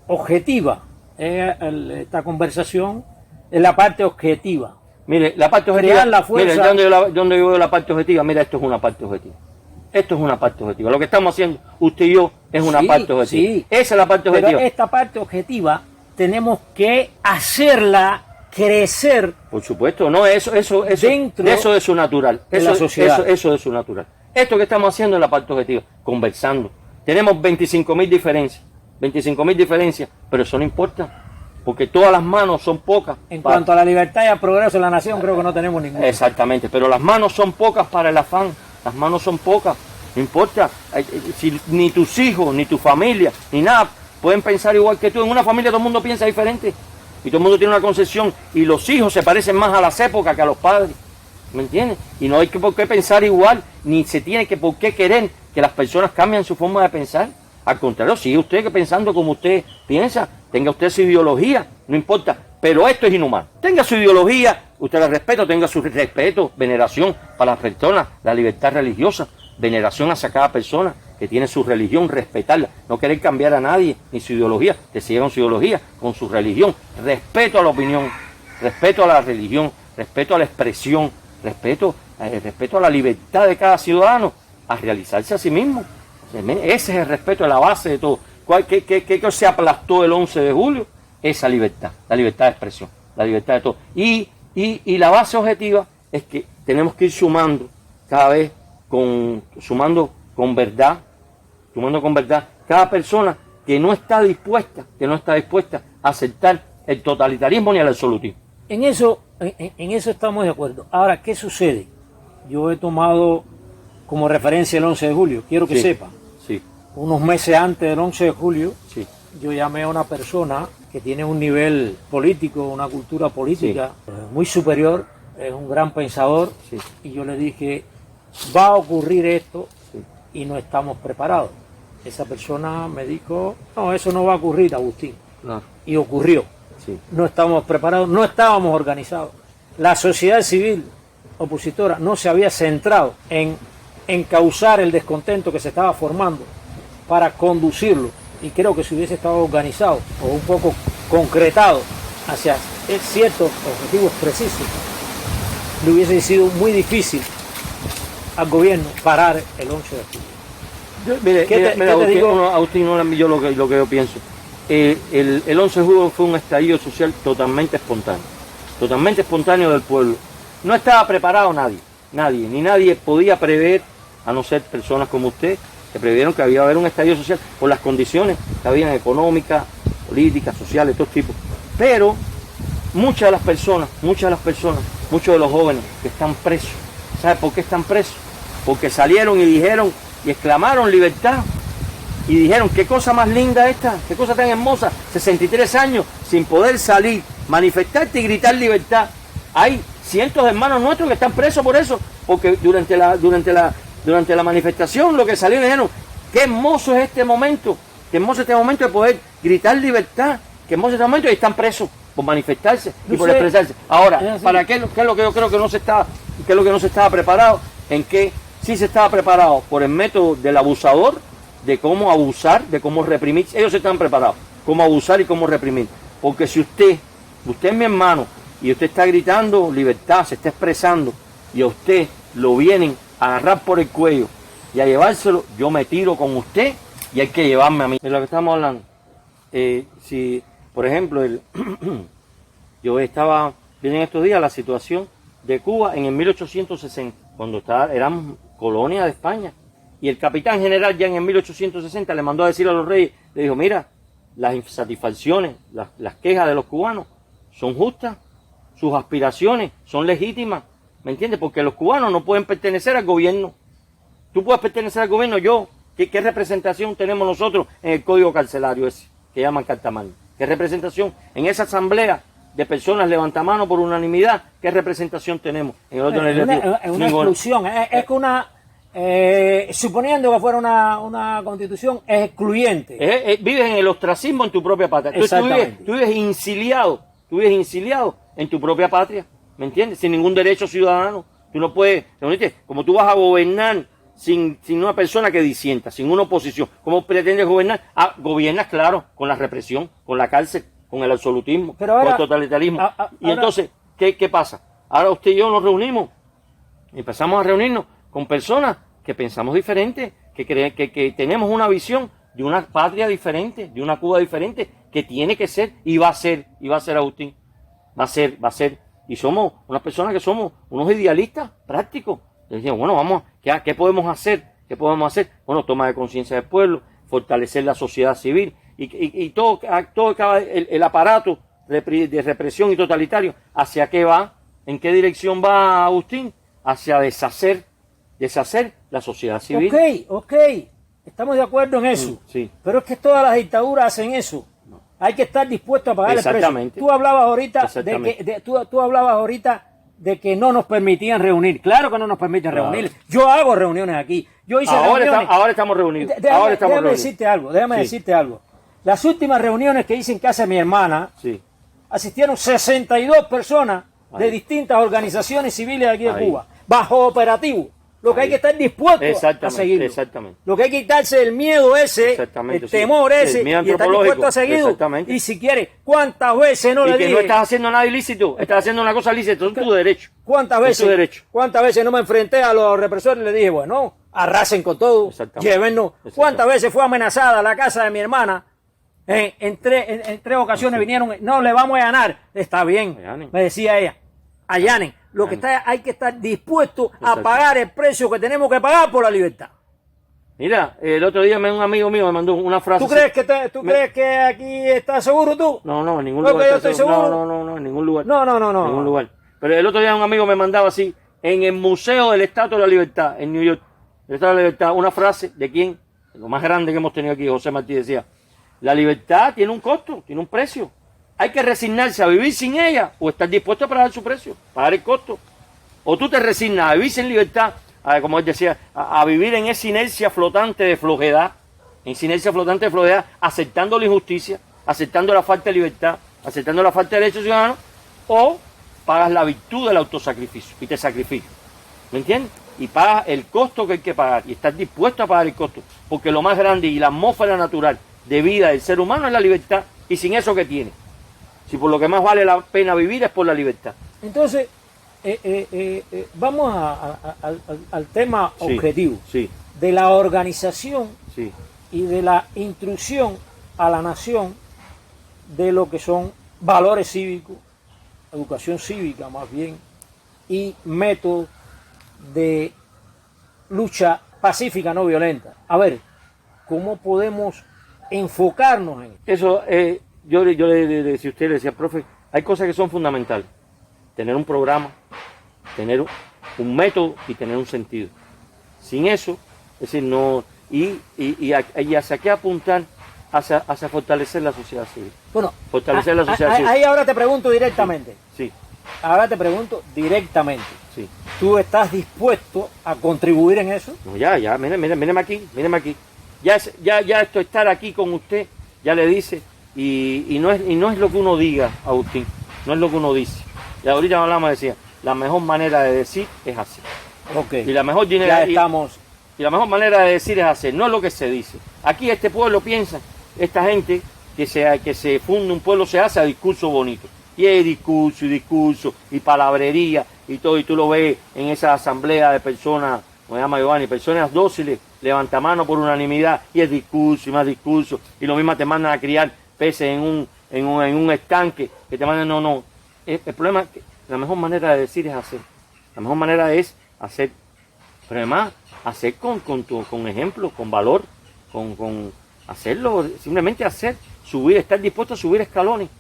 objetiva. Esta conversación es la parte objetiva. Mire, la parte objetiva, crear la fuerza. Mire, donde yo veo la parte objetiva, mira, esto es una parte objetiva. Esto es una parte objetiva. Lo que estamos haciendo, usted y yo, es una parte objetiva. Sí. Esa es la parte Pero objetiva. esta parte objetiva tenemos que hacerla crecer. Por supuesto, no, eso Dentro es su natural. de la sociedad. Eso es su natural. Esto que estamos haciendo es la parte objetiva, conversando. Tenemos 25.000 diferencias, pero eso no importa, porque todas las manos son pocas. En cuanto a la libertad y al progreso de la nación, creo que no tenemos ninguna. Exactamente, pero las manos son pocas para el afán, las manos son pocas, no importa, si ni tus hijos, ni tu familia, ni nada, pueden pensar igual que tú. En una familia todo el mundo piensa diferente, y todo el mundo tiene una concepción, y los hijos se parecen más a las épocas que a los padres, ¿me entiendes? Y no hay por qué pensar igual, ni se tiene que por qué querer que las personas cambien su forma de pensar. Al contrario, sigue usted que pensando como usted piensa, tenga usted su ideología, no importa, pero esto es inhumano. Tenga su ideología, usted la respeta, tenga su respeto, veneración para las personas, la libertad religiosa, veneración hacia cada persona que tiene su religión, respetarla, no querer cambiar a nadie, ni su ideología, que siga con su ideología, con su religión, respeto a la opinión, respeto a la religión, respeto a la expresión, respeto a la libertad de cada ciudadano, a realizarse a sí mismo. Ese es el respeto, es la base de todo. ¿Qué se aplastó el 11 de julio? Esa libertad, la libertad de expresión, la libertad de todo. Y la base objetiva es que tenemos que ir sumando cada vez, sumando con verdad, cada persona que no está dispuesta a aceptar el totalitarismo ni el absolutismo. En eso estamos de acuerdo. Ahora, ¿qué sucede? Yo he tomado como referencia el 11 de julio, quiero que sepa. Sí. Unos meses antes del 11 de julio, sí, yo llamé a una persona que tiene un nivel político, una cultura política muy superior, es un gran pensador, y yo le dije, va a ocurrir esto y no estamos preparados. Esa persona me dijo, no, eso no va a ocurrir, Agustín. Claro. Y ocurrió. Sí. No estábamos preparados, no estábamos organizados. La sociedad civil opositora no se había centrado en causar el descontento que se estaba formando para conducirlo, y creo que si hubiese estado organizado o un poco concretado hacia ciertos objetivos precisos, le hubiese sido muy difícil al gobierno parar el 11 de julio. Mire, ¿Qué te digo? Agustín, yo lo que yo pienso. El 11 de julio fue un estallido social totalmente espontáneo. totalmente espontáneo del pueblo. No estaba preparado ni nadie podía prever, a no ser personas como usted, que previeron que había haber un estallido social por las condiciones que habían económicas, políticas, sociales, todo tipo. Pero muchas de las personas, muchos de los jóvenes que están presos, ¿sabe por qué están presos? Porque salieron y dijeron y exclamaron libertad. Y dijeron, qué cosa más linda esta, qué cosa tan hermosa, 63 años sin poder salir, manifestarte y gritar libertad. Hay cientos de hermanos nuestros que están presos por eso, porque durante la manifestación lo que salieron dijeron, qué hermoso es este momento, qué hermoso es este momento de poder gritar libertad, qué hermoso es este momento, y están presos por manifestarse y por expresarse. Ahora, ¿para qué es lo que yo creo que no se estaba preparado? En que sí se estaba preparado por el método del abusador, de cómo abusar, de cómo reprimir. Ellos están preparados, cómo abusar y cómo reprimir. Porque si usted es mi hermano, y usted está gritando libertad, se está expresando, y a usted lo vienen a agarrar por el cuello y a llevárselo, yo me tiro con usted y hay que llevarme a mí. De lo que estamos hablando, si, por ejemplo, yo estaba viendo en estos días la situación de Cuba en el 1860, cuando eran colonia de España. Y el capitán general ya en el 1860 le mandó a decir a los reyes, le dijo, mira, las insatisfacciones, las quejas de los cubanos son justas, sus aspiraciones son legítimas, ¿me entiendes? Porque los cubanos no pueden pertenecer al gobierno. Tú puedes pertenecer al gobierno, ¿qué representación tenemos nosotros en el código carcelario ese, que llaman cartamal? ¿Qué representación? En esa asamblea de personas levantamanos por unanimidad, ¿qué representación tenemos? En el orden legislativo. Es una exclusión, es que una... suponiendo que fuera una constitución, es excluyente. Vives en el ostracismo en tu propia patria. Exactamente. Tú vives insiliado en tu propia patria, ¿me entiendes? Sin ningún derecho ciudadano. Tú no puedes, como tú vas a gobernar sin una persona que disienta, sin una oposición. ¿Cómo pretendes gobernar? Gobiernas, claro, con la represión, con la cárcel, con el absolutismo, con el totalitarismo. Y entonces, ¿qué pasa? Ahora usted y yo nos reunimos, empezamos a reunirnos con personas que pensamos diferente, que tenemos una visión de una patria diferente, de una Cuba diferente, que tiene que ser, y va a ser Agustín, va a ser, y somos unas personas que somos unos idealistas prácticos. Decimos, bueno, ¿qué podemos hacer? Bueno, toma de conciencia del pueblo, fortalecer la sociedad civil, y todo el aparato de represión y totalitario, ¿hacia qué va? ¿En qué dirección va, Agustín? Hacia deshacer la sociedad civil. Ok, estamos de acuerdo en eso. Sí. Pero es que todas las dictaduras hacen eso. No. Hay que estar dispuesto a pagar el precio. Tú hablabas ahorita de que no nos permitían reunir. Claro que no nos permiten reunir. Yo hago reuniones aquí. Yo hice reuniones. Ahora estamos reunidos. Déjame decirte algo. Las últimas reuniones que hice en casa de mi hermana, asistieron 62 personas de distintas organizaciones civiles de aquí de Cuba, bajo operativo. Lo que hay que estar dispuesto a seguirlo. Exactamente. Lo que hay que quitarse el miedo ese, el temor ese, el y estar dispuesto a seguirlo. Y si quieres, ¿cuántas veces no le dije? Y que no estás haciendo nada ilícito, estás haciendo una cosa lícita, es tu derecho. ¿Cuántas veces no me enfrenté a los represores y le dije, bueno, arrasen con todo, llévennos? ¿Cuántas veces fue amenazada la casa de mi hermana? En tres ocasiones vinieron, no, le vamos a allanar. Está bien, me decía ella, allanen. Lo que hay que estar dispuesto a pagar el precio que tenemos que pagar por la libertad. Mira, el otro día un amigo mío me mandó una frase. ¿Tú crees que aquí estás seguro tú? No, en ningún lugar. Yo estoy seguro. No, en ningún lugar. No. En ningún lugar. Pero el otro día un amigo me mandaba así, en el Museo del Estatua de la Libertad, en New York, el Estatua de la Libertad, una frase de quién, lo más grande que hemos tenido aquí, José Martí, decía, la libertad tiene un costo, tiene un precio. Hay que resignarse a vivir sin ella o estar dispuesto a pagar su precio, pagar el costo. O tú te resignas a vivir sin libertad, como él decía, a vivir en esa inercia flotante de flojedad, aceptando la injusticia, aceptando la falta de libertad, aceptando la falta de derechos ciudadanos, o pagas la virtud del autosacrificio y te sacrificas. ¿Me entiendes? Y pagas el costo que hay que pagar y estás dispuesto a pagar el costo, porque lo más grande y la atmósfera natural de vida del ser humano es la libertad, y sin eso, ¿qué tiene? Si por lo que más vale la pena vivir es por la libertad. Entonces, vamos al tema objetivo de la organización y de la instrucción a la nación de lo que son valores cívicos, educación cívica más bien, y métodos de lucha pacífica no violenta. A ver, ¿cómo podemos enfocarnos en Eso, yo le si usted le decía, profe, hay cosas que son fundamentales. Tener un programa, tener un método y tener un sentido. Sin eso, es decir, no, y hacia qué apuntar, hacia fortalecer la sociedad civil. Bueno, Fortalecer la sociedad civil. ahí ahora te pregunto directamente. Sí, Ahora te pregunto directamente. sí. ¿Tú estás dispuesto a contribuir en eso? No, ya, míreme aquí. Ya esto, estar aquí con usted, ya le dice, y no es lo que uno diga, Agustín, no es lo que uno dice. Y ahorita hablamos, decía, la mejor manera de decir es hacer. Ok. Y la mejor Ya estamos. Y la mejor manera de decir es hacer, no es lo que se dice. Aquí este pueblo piensa, esta gente, que se funde un pueblo se hace a discurso bonito. Y es discurso, y palabrería, y todo, y tú lo ves en esa asamblea de personas, como llama Giovanni, personas dóciles, levanta mano por unanimidad, y es discurso, y más discurso, y lo mismo te mandan a criar peces en un estanque, que te mandan, no. El problema es que la mejor manera de decir es hacer. La mejor manera es hacer, pero además, hacer con ejemplo, con valor, con hacerlo, simplemente hacer, subir, estar dispuesto a subir escalones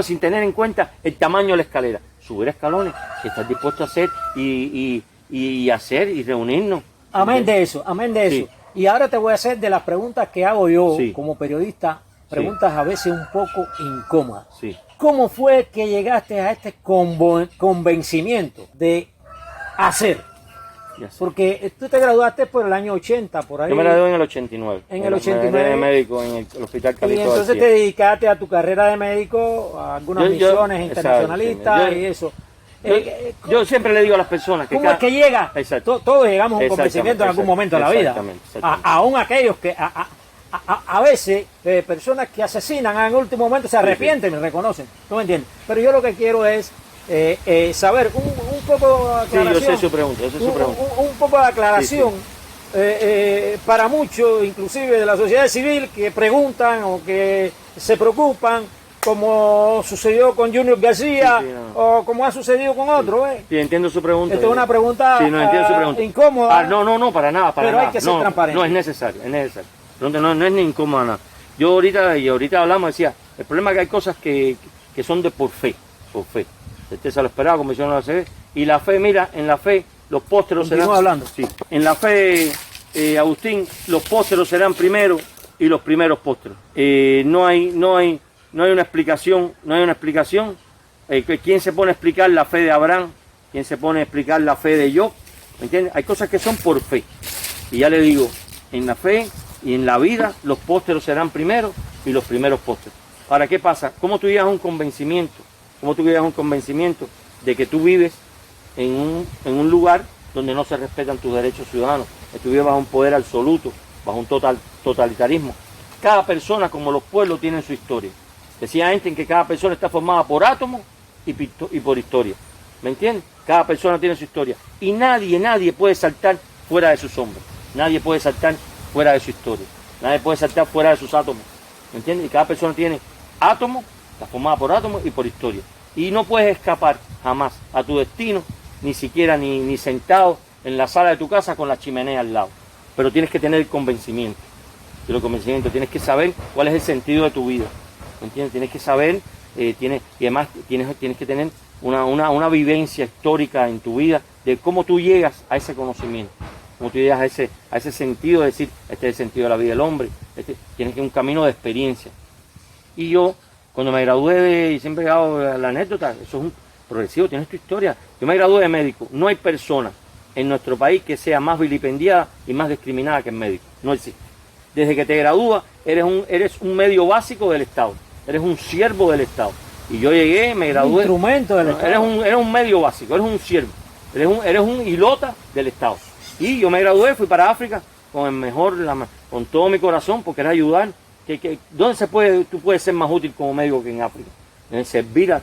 sin tener en cuenta el tamaño de la escalera, subir escalones, estar dispuesto a hacer y hacer y reunirnos. Amén de eso. Sí. Y ahora te voy a hacer de las preguntas que hago yo Sí. como periodista, preguntas a veces un poco incómodas. Sí. ¿Cómo fue que llegaste a este convencimiento de hacer? Y así. Porque tú te graduaste por el año 80, por ahí. Yo me gradué en el 89. En el 89. Me gradué de médico en el Hospital Y Calixto entonces García. te dedicaste a tu carrera de médico, a algunas misiones internacionalistas exacto, y eso. Yo siempre le digo a las personas que ¿Cómo es que llega? Exacto. Todos llegamos a un Exactamente, convencimiento en algún momento de la vida. exactamente. Aún aquellos que a veces personas que asesinan en el último momento se arrepienten y reconocen. ¿Tú me entiendes? Pero yo lo que quiero es saber un poco de aclaración. Sí, yo sé su pregunta, Un poco de aclaración. Para muchos, inclusive de la sociedad civil, que preguntan o que se preocupan, como sucedió con Junior García, o como ha sucedido con otros. Sí, entiendo su pregunta. Esta es una pregunta Sí, no entiendo su pregunta. incómoda. No, para nada. Pero hay que ser transparente. No, es necesario. No es ni incómoda nada. Yo ahorita hablamos, decía, el problema es que hay cosas que son por fe. Usted se lo esperaba, como yo no lo sé. Y la fe, mira, en la fe, los pósteros serán... hablando. Sí. En la fe, Agustín, los pósteros serán primero y los primeros pósteros. No hay una explicación. ¿Quién se pone a explicar la fe de Abraham? ¿Quién se pone a explicar la fe de Job? ¿Me entiendes? Hay cosas que son por fe. Y ya le digo, en la fe y en la vida, los pósteros serán primero y los primeros pósteros. Ahora, ¿qué pasa? ¿Cómo tú llegas a un convencimiento? De que tú vives en un lugar donde no se respetan tus derechos ciudadanos? Que tú vives bajo un poder absoluto, bajo un totalitarismo. Cada persona, como los pueblos, tienen su historia. Decía Einstein que cada persona está formada por átomos y por historia. ¿Me entiendes? Cada persona tiene su historia. Y nadie puede saltar fuera de su sombra. Nadie puede saltar fuera de su historia. Nadie puede saltar fuera de sus átomos. ¿Me entiendes? Y cada persona tiene átomos, está formada por átomos y por historia. Y no puedes escapar jamás a tu destino, ni siquiera ni sentado en la sala de tu casa con la chimenea al lado. Pero tienes que tener el convencimiento. Tienes que saber cuál es el sentido de tu vida. ¿Me entiendes? Tienes que saber, y además tienes que tener una vivencia histórica en tu vida de cómo tú llegas a ese conocimiento, cómo tú llegas a ese sentido de decir, este es el sentido de la vida del hombre, tienes que ir un camino de experiencia. Y yo, cuando me gradué y siempre he dado la anécdota, eso es un progresivo, tienes tu historia. Yo me gradué de médico, no hay persona en nuestro país que sea más vilipendiada y más discriminada que el médico, no existe. Desde que te gradúas, eres un medio básico del Estado, eres un siervo del Estado. Y yo llegué, me gradué. Un instrumento del Estado. Eres un medio básico, eres un siervo, eres un hilota del Estado. Y yo me gradué, fui para África con todo mi corazón, porque era ayudar. ¿Dónde tú puedes ser más útil como médico que en África? En servir a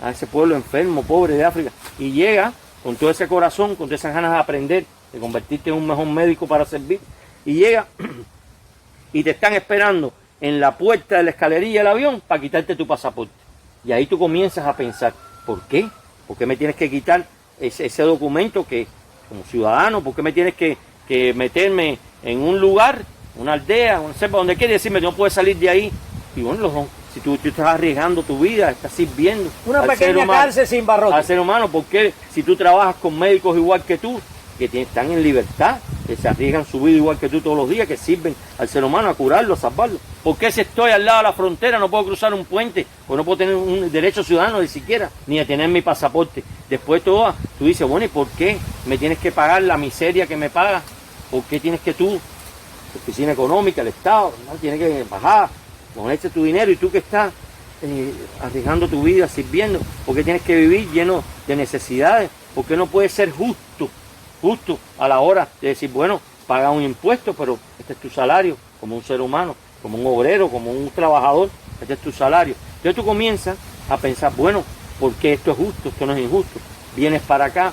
ese pueblo enfermo, pobre de África. Y llega con todo ese corazón, con todas esas ganas de aprender, de convertirte en un mejor médico para servir. Y llega y te están esperando en la puerta de la escalerilla del avión para quitarte tu pasaporte. Y ahí tú comienzas a pensar, ¿por qué? ¿Por qué me tienes que quitar ese documento que, como ciudadano, por qué me tienes que meterme en un lugar, una aldea, no sé, para donde quieres decirme que no puedes salir de ahí? Y bueno, si tú estás arriesgando tu vida, estás sirviendo una al pequeña ser humano, cárcel sin barrote. al ser humano, ¿por qué si tú trabajas con médicos igual que tú, que están en libertad, que se arriesgan su vida igual que tú todos los días, que sirven al ser humano a curarlo, a salvarlo? ¿Por qué si estoy al lado de la frontera no puedo cruzar un puente? O no puedo tener un derecho ciudadano ni siquiera, ni a tener mi pasaporte. Después todo, tú dices, bueno, ¿y por qué me tienes que pagar la miseria que me pagas? ¿Por qué tienes que tú, la oficina económica, el Estado, ¿no? Tienes que bajar, ponerse tu dinero, y tú que estás arriesgando tu vida, sirviendo? ¿Por qué tienes que vivir lleno de necesidades? ¿Por qué no puedes ser justo a la hora de decir, bueno, paga un impuesto, pero este es tu salario como un ser humano, como un obrero, como un trabajador, este es tu salario? Entonces tú comienzas a pensar, bueno, ¿por qué esto es justo? Esto no es injusto. Vienes para acá,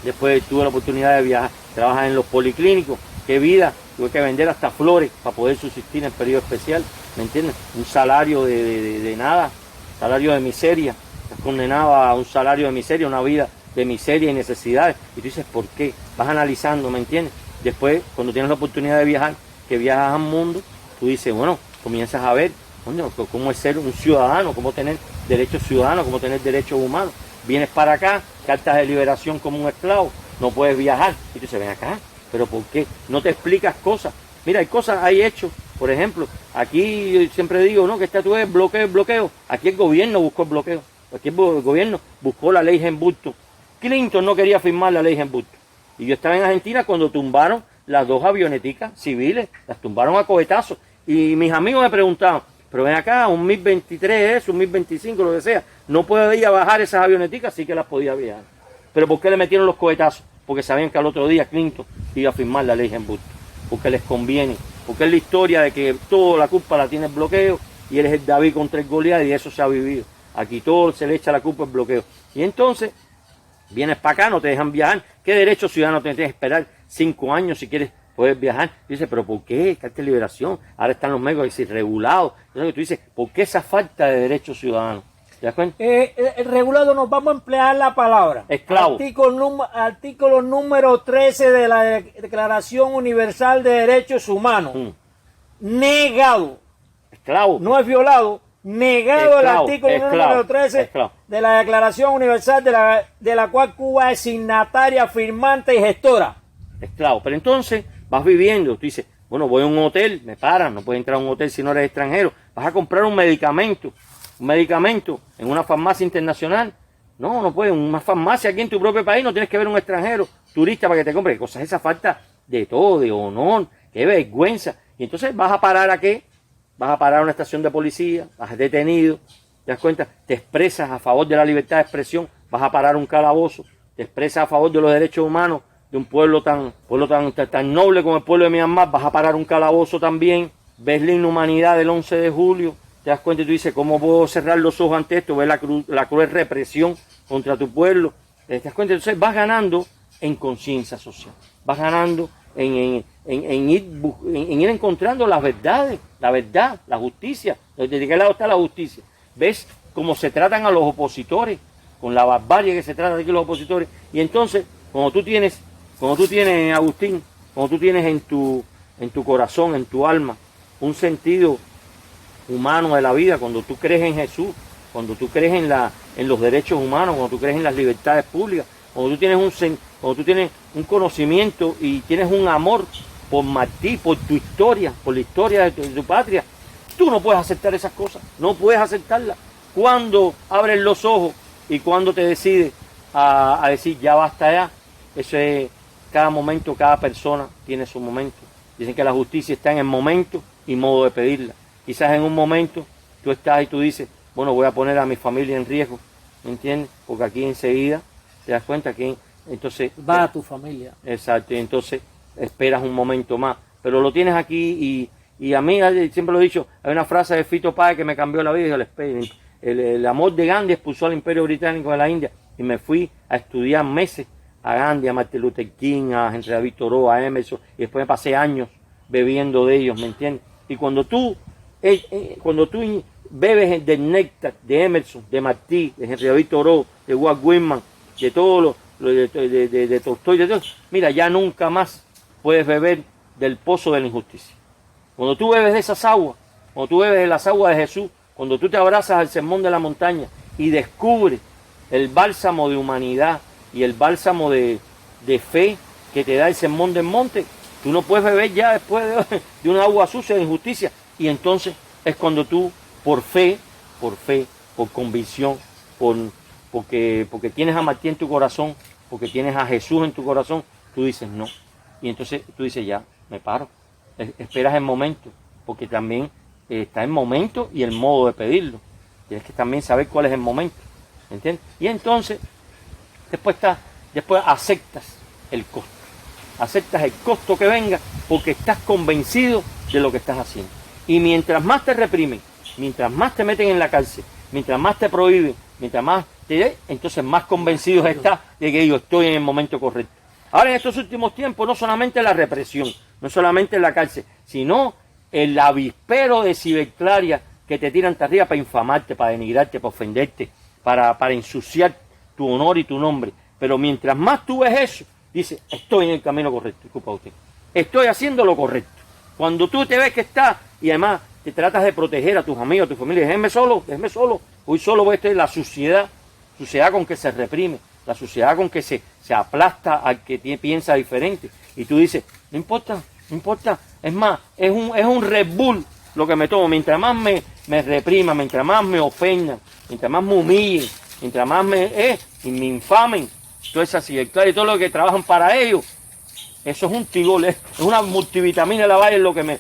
después tuve la oportunidad de viajar, trabajas en los policlínicos, qué vida, tuve que vender hasta flores para poder subsistir en el periodo especial, ¿me entiendes? Un salario de nada, salario de miseria, estás condenado a un salario de miseria, una vida de miseria y necesidades, y tú dices, ¿por qué? Vas analizando, ¿me entiendes? Después, cuando tienes la oportunidad de viajar, que viajas al mundo, tú dices, bueno, comienzas a ver, bueno, cómo es ser un ciudadano, cómo tener derechos ciudadanos, cómo tener derechos humanos. Vienes para acá, cartas de liberación como un esclavo, no puedes viajar, y tú dices, ven acá, ¿pero por qué? No te explicas cosas. Mira, hay hechos, por ejemplo, aquí yo siempre digo, ¿no?, que tú es bloqueo. Aquí el gobierno buscó el bloqueo, aquí el gobierno buscó la ley Hemburto. Clinton no quería firmar la ley Hemburto. Y yo estaba en Argentina cuando tumbaron las 2 avioneticas civiles, las tumbaron a cohetazos. Y mis amigos me preguntaban, pero ven acá, un MiG-23, un MiG-25, lo que sea, no podía bajar esas avioneticas, sí que las podía viajar. ¿Pero por qué le metieron los cohetazos? Porque sabían que al otro día Clinton iba a firmar la ley Hemburto. Porque les conviene. Porque es la historia de que toda la culpa la tiene el bloqueo, y él es el David contra el Goliat, y eso se ha vivido. Aquí todo se le echa la culpa al bloqueo. Y entonces, vienes para acá, no te dejan viajar. ¿Qué derecho ciudadano tienes que esperar 5 años si quieres poder viajar? Y dices, ¿pero por qué? Carta de liberación. Ahora están los médicos regulados. Entonces tú dices, ¿por qué esa falta de derechos ciudadanos? ¿Te das cuenta? El regulado, nos vamos a emplear la palabra. Esclavo. Artículo número 13 de la Declaración Universal de Derechos Humanos. Negado. Esclavo. No es violado. Negado el artículo número 13 de la Declaración Universal de la cual Cuba es signataria, firmante y gestora. Esclavo. Pero entonces vas viviendo, tú dices, bueno, voy a un hotel, me paran, no puedes entrar a un hotel si no eres extranjero. Vas a comprar un medicamento en una farmacia internacional. No puedes, en una farmacia aquí en tu propio país no tienes que ver un extranjero, turista, para que te compre. ¿Qué cosa es esa falta de todo, de honor? ¡Qué vergüenza! Y entonces vas a parar ¿a qué? Vas a parar a una estación de policía, vas detenido, ¿te das cuenta? Te expresas a favor de la libertad de expresión, vas a parar un calabozo, te expresas a favor de los derechos humanos de un pueblo tan noble como el pueblo de Myanmar, vas a parar un calabozo también, ves la inhumanidad del 11 de julio, te das cuenta y tú dices, ¿cómo puedo cerrar los ojos ante esto? Ves la cruel represión contra tu pueblo, te das cuenta, entonces vas ganando en conciencia social, vas ganando en ir encontrando las verdades, la verdad, la justicia. ¿De qué lado está la justicia? ¿Ves cómo se tratan a los opositores? Con la barbarie que se trata de los opositores. Y entonces, cuando tú tienes, Agustín, cuando tú tienes en tu corazón, en tu alma, un sentido humano de la vida, cuando tú crees en Jesús, cuando tú crees en los derechos humanos, cuando tú crees en las libertades públicas, cuando tú tienes un conocimiento y tienes un amor por Martí, por tu historia, por la historia de tu patria, tú no puedes aceptar esas cosas, no puedes aceptarlas. Cuando abres los ojos y cuando te decides a decir ya basta ya, eso es, cada momento, cada persona tiene su momento. Dicen que la justicia está en el momento y modo de pedirla. Quizás en un momento tú estás y tú dices, bueno, voy a poner a mi familia en riesgo, ¿me entiendes? Porque aquí enseguida te das cuenta que entonces va a tu familia. Exacto, y entonces esperas un momento más, pero lo tienes aquí y a mí siempre lo he dicho, hay una frase de Fito Páez que me cambió la vida, el amor de Gandhi expulsó al Imperio Británico de la India y me fui a estudiar meses a Gandhi, a Martin Luther King, a Henry David Thoreau, a Emerson, y después me pasé años bebiendo de ellos, ¿me entiendes? Y cuando tú bebes del néctar de Emerson, de Martí, de Henry David Thoreau, de Walt Whitman, de todos de Tolstoy, de todo, mira, ya nunca más puedes beber del pozo de la injusticia. Cuando tú bebes de esas aguas, cuando tú bebes de las aguas de Jesús, cuando tú te abrazas al sermón de la montaña y descubres el bálsamo de humanidad y el bálsamo de fe que te da el sermón del monte, tú no puedes beber ya después de una agua sucia de injusticia. Y entonces es cuando tú, por fe, por convicción, porque tienes a Martí en tu corazón, porque tienes a Jesús en tu corazón, tú dices no. Y entonces tú dices ya, me paro. Esperas el momento, porque también está el momento y el modo de pedirlo. Tienes que también saber cuál es el momento, ¿entiendes? Y entonces, después aceptas el costo. Aceptas el costo que venga porque estás convencido de lo que estás haciendo. Y mientras más te reprimen, mientras más te meten en la cárcel, mientras más te prohíben, mientras más entonces más convencidos estás de que yo estoy en el momento correcto. Ahora, en estos últimos tiempos, no solamente la represión, no solamente la cárcel, sino el avispero de ciberclaria que te tiran arriba para infamarte, para denigrarte, para ofenderte, para ensuciar tu honor y tu nombre. Pero mientras más tú ves eso, dices, estoy en el camino correcto, disculpa usted, estoy haciendo lo correcto. Cuando tú te ves que estás, y además te tratas de proteger a tus amigos, a tu familia, déjeme solo, hoy solo voy a estar en la suciedad con que se reprime, la suciedad con que se aplasta al que piensa diferente. Y tú dices, no importa, es más, es un Red Bull lo que me tomo, mientras más me reprima, mientras más me ofendan, mientras más me humillen, mientras más me infamen, toda esa ciberclaria y todo lo que trabajan para ellos. Eso es un tigol, es una multivitamina de la valle lo que me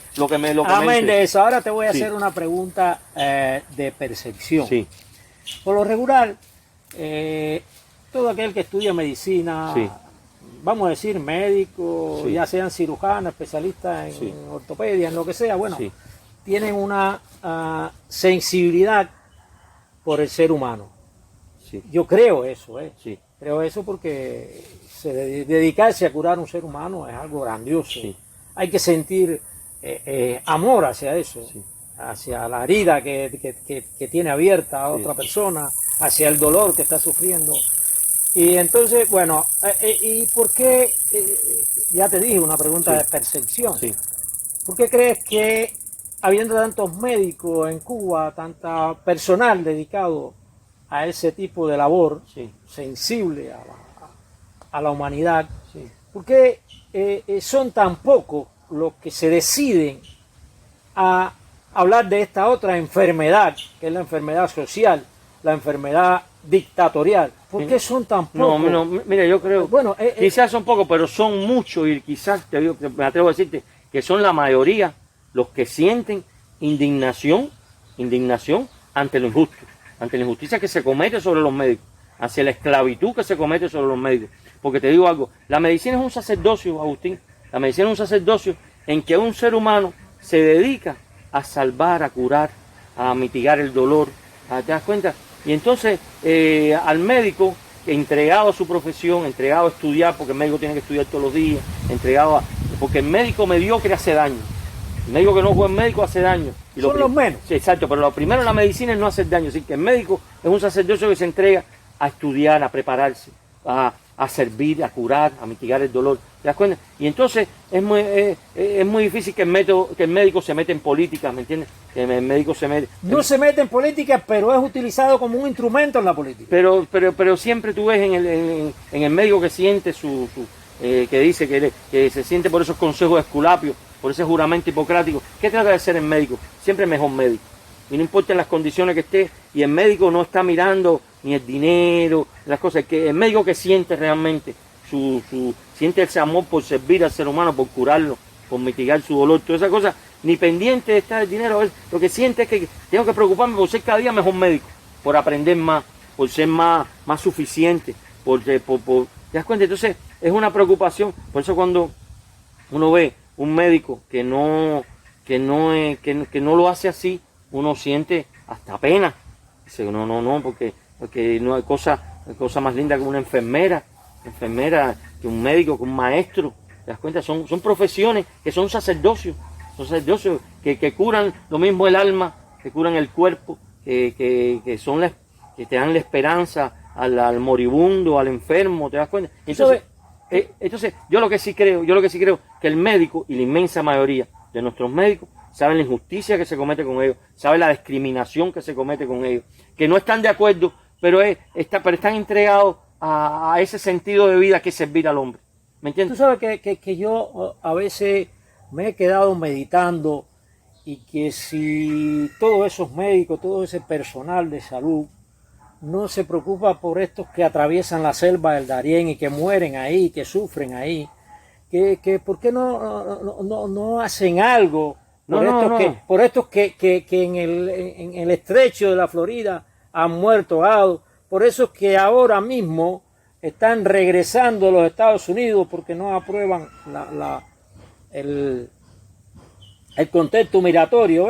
Amén de eso. Ahora te voy a sí. hacer una pregunta de percepción. Sí. Por lo regular, todo aquel que estudia medicina, Sí. vamos a decir médicos, Sí. ya sean cirujanos, especialistas en Sí. ortopedia, en lo que sea, bueno, Sí. tienen una sensibilidad por el ser humano. Sí. Yo creo eso, Sí. creo eso porque dedicarse a curar un ser humano es algo grandioso. Sí. Hay que sentir amor hacia eso, Sí. hacia la herida que tiene abierta a otra persona, hacia el dolor que está sufriendo. Y entonces, bueno, ¿y por qué? Ya te dije, una pregunta Sí. de percepción. Sí. ¿Por qué crees que, habiendo tantos médicos en Cuba, tanta personal dedicado a ese tipo de labor, Sí. sensible a la humanidad, Sí. por qué son tan pocos los que se deciden a hablar de esta otra enfermedad, que es la enfermedad social, la enfermedad dictatorial? ¿Por qué son tan pocos? No, mira, yo creo, Bueno, quizás son pocos, pero son muchos y quizás me atrevo a decirte que son la mayoría los que sienten indignación ante lo injusto, ante la injusticia que se comete sobre los médicos, hacia la esclavitud que se comete sobre los médicos. Porque te digo algo, la medicina es un sacerdocio, Agustín, la medicina es un sacerdocio en que un ser humano se dedica a salvar, a curar, a mitigar el dolor, ¿te das cuenta? Y entonces al médico, entregado a su profesión, entregado a estudiar, porque el médico tiene que estudiar todos los días, porque el médico mediocre hace daño. El médico que no es buen médico hace daño. Y son los menos. Sí, exacto, pero lo primero en la medicina es no hacer daño. Así que el médico es un sacerdocio que se entrega a estudiar, a prepararse, a servir, a curar, a mitigar el dolor. ¿Te das cuenta? Y entonces es muy difícil que el médico se meta en política, ¿me entiendes? Que el médico se mete... No se mete en política, pero es utilizado como un instrumento en la política. Pero siempre tú ves en el médico que siente que dice que se siente por esos consejos esculapios, por ese juramento hipocrático. ¿Qué trata de ser el médico? Siempre el mejor médico. Y no importa en las condiciones que esté, y el médico no está mirando ni el dinero, las cosas, que el médico que siente realmente, siente ese amor por servir al ser humano, por curarlo, por mitigar su dolor, todas esas cosas, ni pendiente de estar el dinero, lo que siente es que tengo que preocuparme por ser cada día mejor médico, por aprender más, por ser más suficiente, ¿te das cuenta? Entonces es una preocupación, por eso cuando uno ve un médico que no lo hace así, uno siente hasta pena. Dice, no, porque no hay cosa más linda que una enfermera, que un médico, que un maestro. ¿Te das cuenta? Son profesiones que son sacerdocios que curan lo mismo el alma que curan el cuerpo, que son que te dan la esperanza al moribundo, al enfermo, ¿te das cuenta? Entonces, yo lo que sí creo que el médico y la inmensa mayoría de nuestros médicos saben la injusticia que se comete con ellos, saben la discriminación que se comete con ellos, que no están de acuerdo, pero están entregados a ese sentido de vida que es servir al hombre. ¿Me entiendes? Tú sabes que yo a veces me he quedado meditando y que si todos esos médicos, todo ese personal de salud no se preocupa por estos que atraviesan la selva del Darién y que mueren ahí, que sufren ahí, que ¿por qué no hacen algo por estos que en el estrecho de la Florida han muerto ahogados, por esos que ahora mismo están regresando a los Estados Unidos porque no aprueban el contexto migratorio,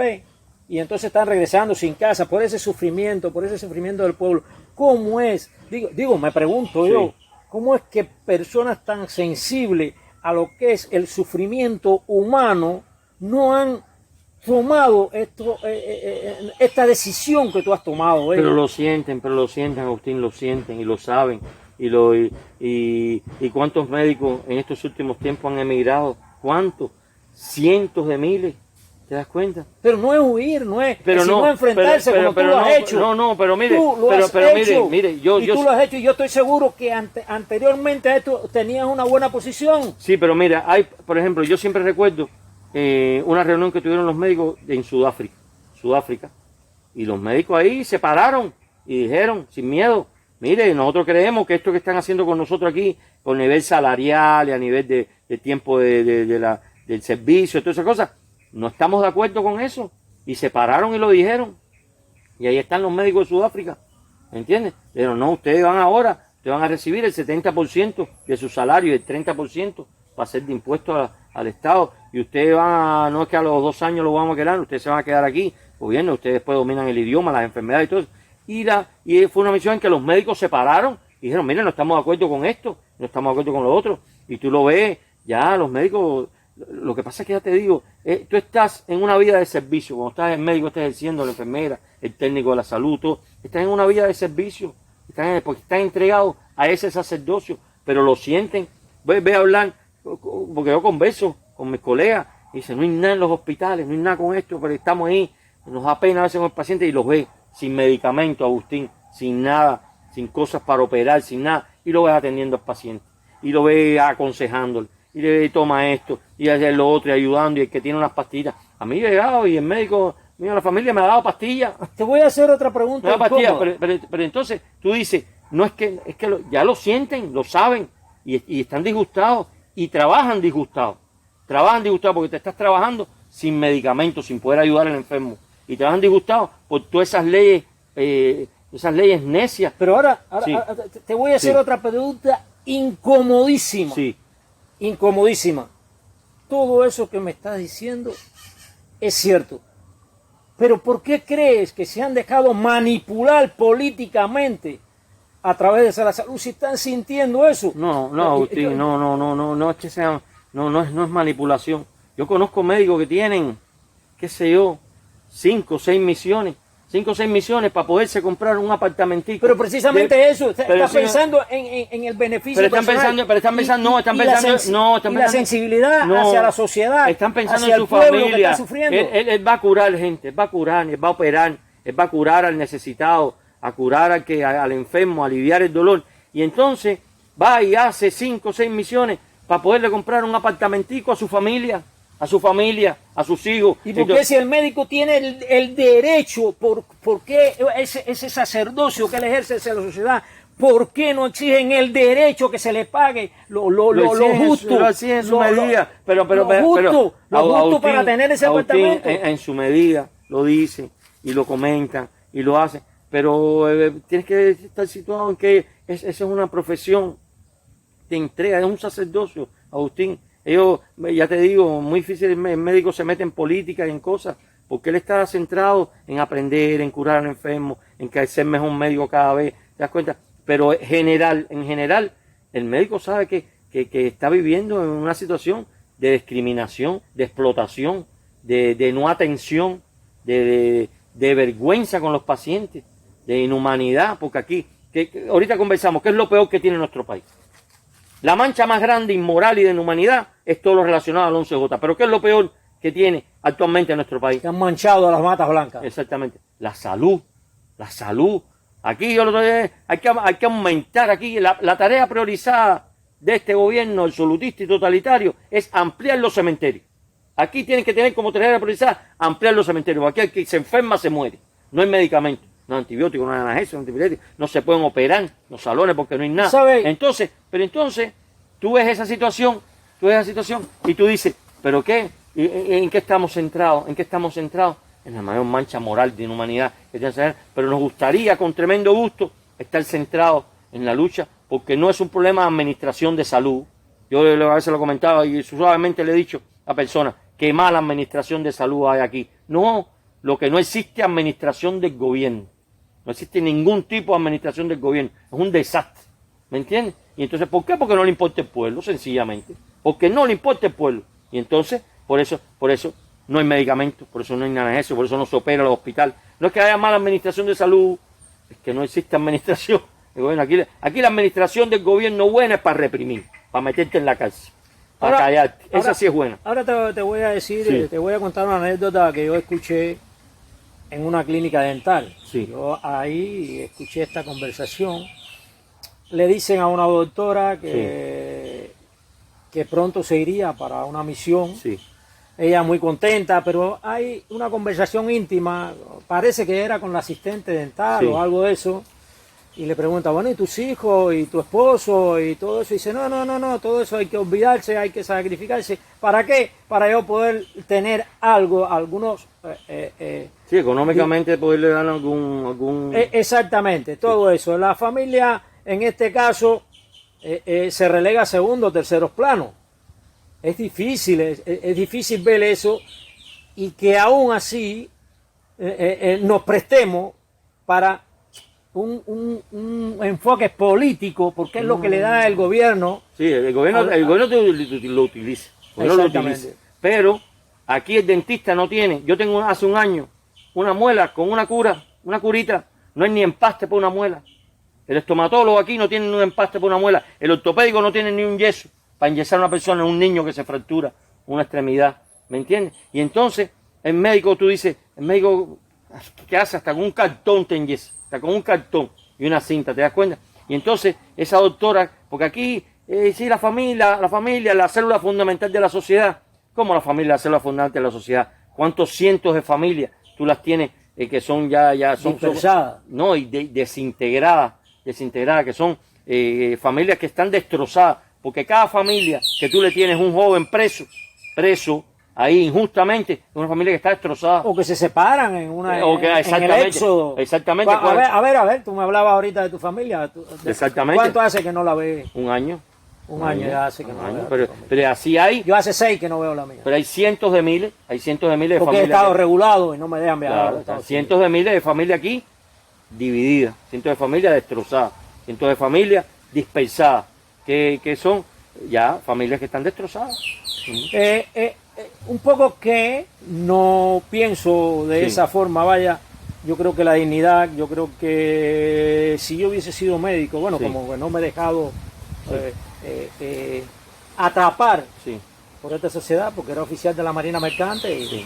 y entonces están regresando sin casa por ese sufrimiento del pueblo? ¿Cómo es? Me pregunto yo, ¿cómo es que personas tan sensibles a lo que es el sufrimiento humano no han tomado esta decisión que tú has tomado? Pero lo sienten, Agustín, lo sienten y lo saben. Y cuántos médicos en estos últimos tiempos han emigrado, cuántos, cientos de miles, ¿te das cuenta? Pero no es huir, no es enfrentarse como tú lo has hecho. Pero mire, mire, tú lo has hecho, y yo estoy seguro que anteriormente a esto tenías una buena posición. Sí, pero mira, por ejemplo, yo siempre recuerdo una reunión que tuvieron los médicos en Sudáfrica, y los médicos ahí se pararon y dijeron, sin miedo, mire, nosotros creemos que esto que están haciendo con nosotros aquí, por nivel salarial y a nivel de tiempo del servicio, todas esas cosas, no estamos de acuerdo con eso. Y se pararon y lo dijeron. Y ahí están los médicos de Sudáfrica, ¿entiendes? Pero no, ustedes van a recibir el 70% de su salario y el 30% va a ser de impuestos al Estado. Y ustedes no es que a los 2 años lo vamos a quedar, ustedes se van a quedar aquí. Gobierno, ustedes después dominan el idioma, las enfermedades y todo eso. Y fue una misión en que los médicos se pararon y dijeron, miren, no estamos de acuerdo con esto, no estamos de acuerdo con lo otro. Y tú lo ves, ya los médicos, lo que pasa es que ya te digo, tú estás en una vida de servicio. Cuando estás el médico, estás ejerciendo, la enfermera, el técnico de la salud, todo, estás en una vida de servicio, porque están entregados a ese sacerdocio, pero lo sienten. Ve a hablar, porque yo converso con mis colegas y dicen, no hay nada en los hospitales, no hay nada con esto, pero estamos ahí, nos da pena a veces con el paciente y los ve sin medicamento, Agustín, sin nada, sin cosas para operar, sin nada, y lo ves atendiendo al paciente, y lo ves aconsejándole, y le ves, toma esto, y hacer lo otro, y ayudando, y el que tiene unas pastillas. A mí he llegado y el médico mío de la familia me ha dado pastillas. Te voy a hacer otra pregunta. Pero entonces tú dices, no es que ya lo sienten, lo saben, y están disgustados, y trabajan disgustados porque te estás trabajando sin medicamentos, sin poder ayudar al enfermo. Y te van disgustados por todas esas leyes necias. Pero ahora sí. Te voy a hacer otra pregunta incomodísima. Sí. Incomodísima. Todo eso que me estás diciendo es cierto. Pero ¿por qué crees que se han dejado manipular políticamente a través de la salud si están sintiendo eso? No, Agustín, no es que sean, no es manipulación. Yo conozco médicos que tienen, qué sé yo, 5 o 6 misiones para poderse comprar un apartamentico. Pero precisamente eso, está pensando en el beneficio personal. Están pensando, y la sensibilidad hacia la sociedad. Están pensando hacia en su el pueblo familia. Que está sufriendo. Él va a curar gente, él va a curar, él va a operar, él va a curar al necesitado, a curar al enfermo, a aliviar el dolor. Y entonces va y hace 5 o 6 misiones para poderle comprar un apartamentico a su familia, a sus hijos. ¿Y por qué si el médico tiene el derecho, por qué ese sacerdocio que él ejerce hacia la sociedad, por qué no exigen el derecho que se le pague lo justo? Lo exigen en su medida, pero justo para tener ese apartamento. En su medida lo dicen y lo comentan y lo hacen, pero tienes que estar situado en que esa es una profesión de entrega, es un sacerdocio, Agustín. Ellos, ya te digo, muy difícil, el médico se mete en política y en cosas, porque él está centrado en aprender, en curar al enfermo, en ser mejor médico cada vez, ¿te das cuenta? Pero en general, el médico sabe que está viviendo en una situación de discriminación, de explotación, de no atención, de de vergüenza con los pacientes, de inhumanidad, porque aquí, que ahorita conversamos, ¿qué es lo peor que tiene nuestro país? La mancha más grande, inmoral y de inhumanidad es todo lo relacionado al 11J. Pero ¿qué es lo peor que tiene actualmente nuestro país? Que han manchado a las matas blancas. Exactamente. La salud. La salud. Aquí yo lo hay que aumentar aquí. La tarea priorizada de este gobierno absolutista y totalitario es ampliar los cementerios. Aquí tienen que tener como tarea priorizada ampliar los cementerios. Aquí el que se enferma se muere. No hay medicamentos. No hay antibióticos, no hay analgésicos, no hay antibióticos, no se pueden operar los salones porque no hay nada. ¿Sabe? Entonces, tú ves esa situación y tú dices, ¿pero qué? ¿En qué estamos centrados? ¿En qué estamos centrados? En la mayor mancha moral de inhumanidad que tiene que ser. Pero nos gustaría, con tremendo gusto, estar centrados en la lucha, porque no es un problema de administración de salud. Yo a veces lo comentaba y suavemente le he dicho a personas, qué mala administración de salud hay aquí. No, lo que no existe es administración del gobierno. No existe ningún tipo de administración del gobierno. Es un desastre. ¿Me entiendes? Y entonces, ¿por qué? Porque no le importa el pueblo, sencillamente. Porque no le importa el pueblo. Y entonces, por eso no hay medicamentos, por eso no hay nada de eso, por eso no se opera en los hospitales. No es que haya mala administración de salud, es que no existe administración. Bueno, aquí la administración del gobierno buena es para reprimir, para meterte en la cárcel, para callarte. Esa sí es buena. Ahora te voy a decir, Sí. te voy a contar una anécdota que yo escuché en una clínica dental. Sí. Yo ahí escuché esta conversación. Le dicen a una doctora que pronto se iría para una misión. Sí. Ella muy contenta, pero hay una conversación íntima, parece que era con la asistente dental Sí. o algo de eso, y le pregunta, bueno, ¿y tus hijos y tu esposo y todo eso? Y dice, no, todo eso hay que olvidarse, hay que sacrificarse. ¿Para qué? Para yo poder tener algo, algunos... Sí, económicamente poderle dar algún... Exactamente, todo eso. La familia, en este caso, se relega a segundo o terceros planos. Es difícil, es difícil ver eso y que aún así nos prestemos para un enfoque político, porque es lo que le da el gobierno. Sí, el gobierno lo utiliza. Exactamente. Pero aquí el dentista no tiene. Yo tengo hace un año una muela con una curita, no hay ni empaste por una muela. El estomatólogo aquí no tiene ni un empaste por una muela. El ortopédico no tiene ni un yeso para enyesar a una persona, un niño que se fractura una extremidad. ¿Me entiendes? Y entonces el médico, tú dices, el médico que hace hasta con un cartón te enyesa, hasta con un cartón y una cinta, ¿te das cuenta? Y entonces esa doctora, porque aquí sí, la familia, la célula fundamental de la sociedad. ¿Cómo la familia, la célula fundamental de la sociedad? ¿Cuántos cientos de familias tú las tienes que son son Dispersadas? No, y desintegradas, que son familias que están destrozadas, porque cada familia que tú le tienes un joven preso ahí injustamente, es una familia que está destrozada. O que se separan en el éxodo. Exactamente. A ver, tú me hablabas ahorita de tu familia. Exactamente. ¿Cuánto hace que no la ves? Un año. Un año ya hace que no la veo. Pero así hay. Yo hace 6 que no veo la mía. Pero hay cientos de miles de familias. Porque he estado regulado y no me dejan viajar. Claro, cientos de miles de familias aquí divididas, cientos de familias destrozadas, cientos de familias dispersadas, que son ya familias que están destrozadas. Un poco que no pienso de esa forma, vaya, yo creo que la dignidad, yo creo que si yo hubiese sido médico, bueno, como que no me he dejado atrapar por esta sociedad, porque era oficial de la Marina Mercante y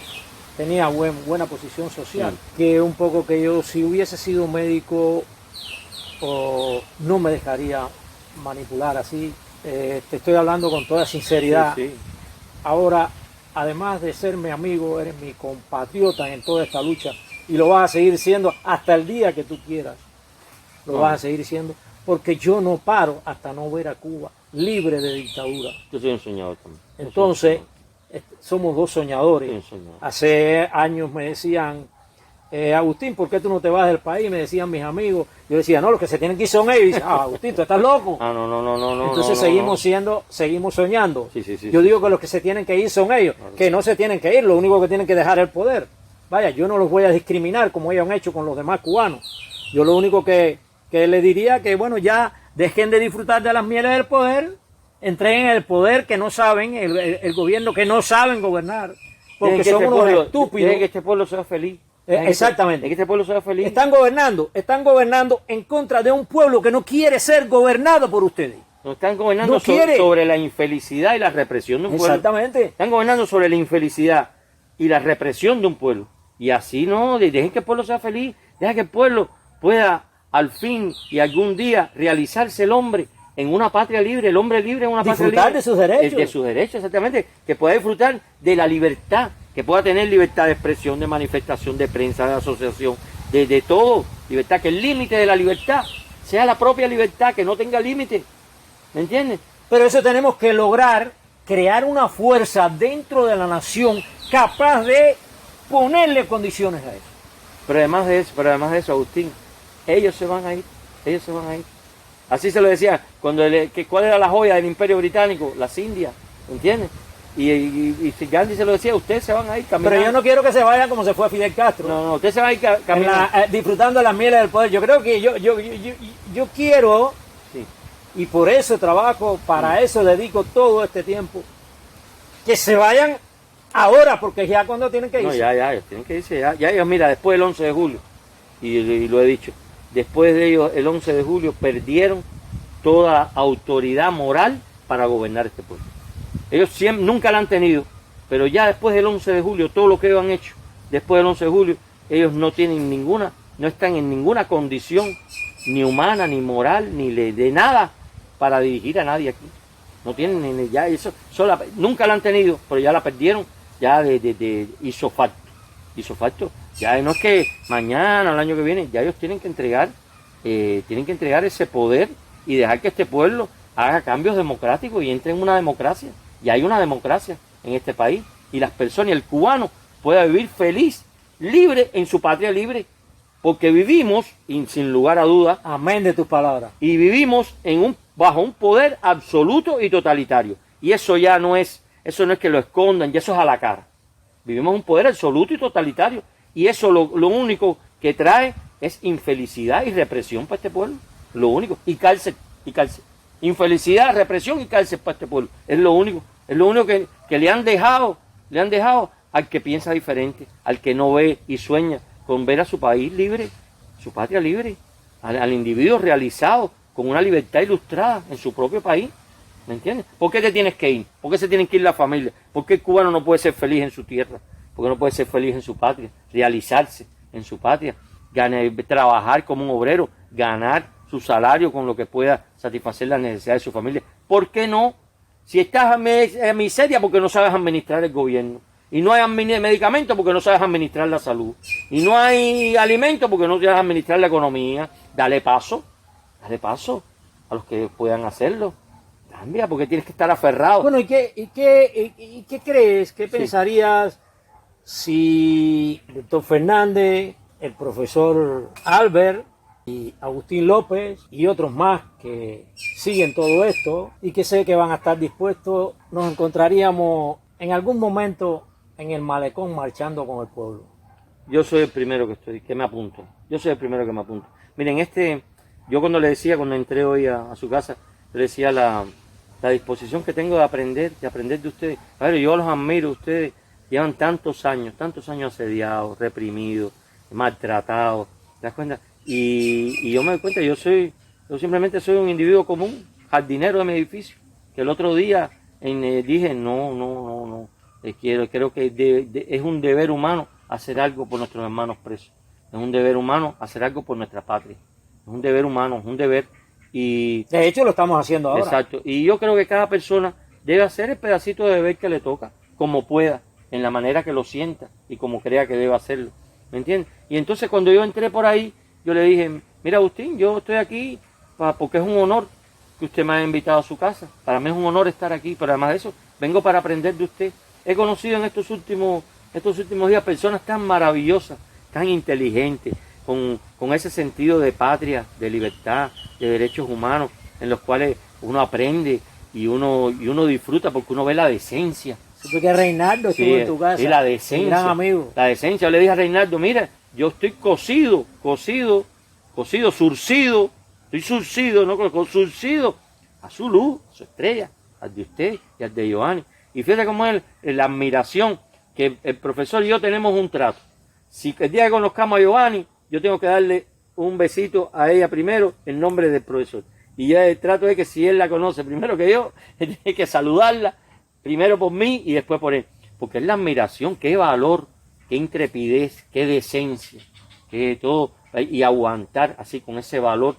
tenía buena posición social, que un poco que yo si hubiese sido médico no me dejaría manipular así. Te estoy hablando con toda sinceridad. Ahora, además de ser mi amigo, eres mi compatriota en toda esta lucha y lo vas a seguir siendo hasta el día que tú quieras. Lo vas a seguir siendo, porque yo no paro hasta no ver a Cuba libre de dictadura. Yo soy un soñador también. Entonces, somos dos soñadores. Soñador. Hace años me decían, Agustín, ¿por qué tú no te vas del país? Me decían mis amigos. Yo decía, no, los que se tienen que ir son ellos. Y dice, Agustín, ¿tú estás loco? No. Entonces seguimos soñando. Sí. Yo digo que los que se tienen que ir son ellos, que no se tienen que ir, lo único que tienen que dejar es el poder. Vaya, yo no los voy a discriminar como ellos han hecho con los demás cubanos. Yo lo único que les diría que, bueno, ya dejen de disfrutar de las mieles del poder, entreguen el poder que no saben, el gobierno que no saben gobernar, porque son unos estúpidos. Que este pueblo sea feliz. Exactamente. De que este pueblo sea feliz. Están gobernando en contra de un pueblo que no quiere ser gobernado por ustedes. No están gobernando No quiere. sobre la infelicidad y la represión de un pueblo. Exactamente. Están gobernando sobre la infelicidad y la represión de un pueblo. Y así no, dejen que el pueblo sea feliz, dejen que el pueblo pueda al fin y algún día realizarse el hombre en una patria libre, el hombre libre en una patria libre. Disfrutar de sus derechos. De sus derechos, exactamente. Que pueda disfrutar de la libertad, que pueda tener libertad de expresión, de manifestación, de prensa, de asociación, de todo. Libertad, que el límite de la libertad sea la propia libertad, que no tenga límite. ¿Me entiendes? Pero eso tenemos que lograr, crear una fuerza dentro de la nación capaz de ponerle condiciones a eso. Pero además de eso, Agustín, ellos se van a ir. Así se lo decía, ¿cuál era la joya del Imperio Británico? Las Indias, ¿entiendes? Y Gandhi se lo decía, ustedes se van a ir caminando. Pero yo no quiero que se vayan como se fue Fidel Castro. No, ustedes se van a ir caminando. Disfrutando de las mieles del poder. Yo creo que yo quiero, Sí. y por eso trabajo, para eso dedico todo este tiempo, que se vayan ahora, porque ya cuando tienen que irse. No, ya, ellos tienen que irse, ya ellos, mira, después del 11 de julio, y lo he dicho, después de ellos, el 11 de julio, perdieron toda autoridad moral para gobernar este pueblo. Ellos nunca la han tenido, pero ya después del 11 de julio, todo lo que ellos han hecho, después del 11 de julio, ellos no están en ninguna condición, ni humana, ni moral, ni de nada, para dirigir a nadie aquí. No tienen ya eso, nunca la han tenido, pero ya la perdieron, ya de hizo facto. Ya no es que mañana o el año que viene, ya ellos tienen que entregar ese poder y dejar que este pueblo haga cambios democráticos y entre en una democracia. Y hay una democracia en este país. Y las personas, y el cubano pueda vivir feliz, libre en su patria libre. Porque vivimos, y sin lugar a dudas, Amén de tus palabras. y vivimos bajo un poder absoluto y totalitario. Y eso ya no es que lo escondan, ya eso es a la cara. Vivimos un poder absoluto y totalitario. Y eso lo único que trae es infelicidad y represión para este pueblo. Lo único. Y cárcel. Infelicidad, represión y cárcel para este pueblo. Es lo único que le han dejado al que piensa diferente, al que no ve y sueña con ver a su país libre, su patria libre, al individuo realizado con una libertad ilustrada en su propio país. ¿Me entiendes? ¿Por qué te tienes que ir? ¿Por qué se tienen que ir la familia? ¿Por qué el cubano no puede ser feliz en su tierra? ¿Por qué no puede ser feliz en su patria? Realizarse en su patria, trabajar como un obrero, ganar su salario con lo que pueda satisfacer las necesidades de su familia. ¿Por qué no? Si estás en miseria, porque no sabes administrar el gobierno. Y no hay medicamentos porque no sabes administrar la salud. Y no hay alimento porque no sabes administrar la economía. Dale paso a los que puedan hacerlo. Cambia, porque tienes que estar aferrado. Bueno, ¿y qué crees? ¿Qué pensarías si el doctor Fernández, el profesor Albert y Agustín López y otros más que siguen todo esto y que sé que van a estar dispuestos, nos encontraríamos en algún momento en el malecón marchando con el pueblo? Yo soy el primero que me apunto. Miren, yo cuando entré hoy a su casa, le decía la disposición que tengo de aprender de ustedes. A ver, yo los admiro, ustedes llevan tantos años asediados, reprimidos, maltratados, ¿te das cuenta? Y yo me doy cuenta, yo simplemente soy un individuo común, jardinero de mi edificio, que el otro día dije, no, creo que es un deber humano hacer algo por nuestros hermanos presos, es un deber humano hacer algo por nuestra patria, es un deber humano, es un deber. Y de hecho lo estamos haciendo ahora. Exacto, y yo creo que cada persona debe hacer el pedacito de deber que le toca, como pueda, en la manera que lo sienta y como crea que debe hacerlo, ¿me entiendes? Y entonces cuando yo entré por ahí, yo le dije, mira Agustín, yo estoy aquí porque es un honor que usted me haya invitado a su casa, para mí es un honor estar aquí, pero además de eso, vengo para aprender de usted. He conocido en estos últimos días personas tan maravillosas, tan inteligentes, con ese sentido de patria, de libertad, de derechos humanos, en los cuales uno aprende y uno disfruta porque uno ve la decencia. Porque Reinaldo estuvo en tu casa. Y la decencia. Gran amigo. La decencia. Yo le dije a Reinaldo, mira, yo estoy surcido, a su luz, a su estrella, al de usted y al de Giovanni. Y fíjate cómo es la admiración que el profesor y yo tenemos un trato. Si el día que conozcamos a Giovanni, yo tengo que darle un besito a ella primero en nombre del profesor. Y ya el trato es que si él la conoce primero que yo, él tiene que saludarla primero por mí y después por él. Porque es la admiración, qué valor, qué intrepidez, qué decencia, qué todo. Y aguantar así con ese valor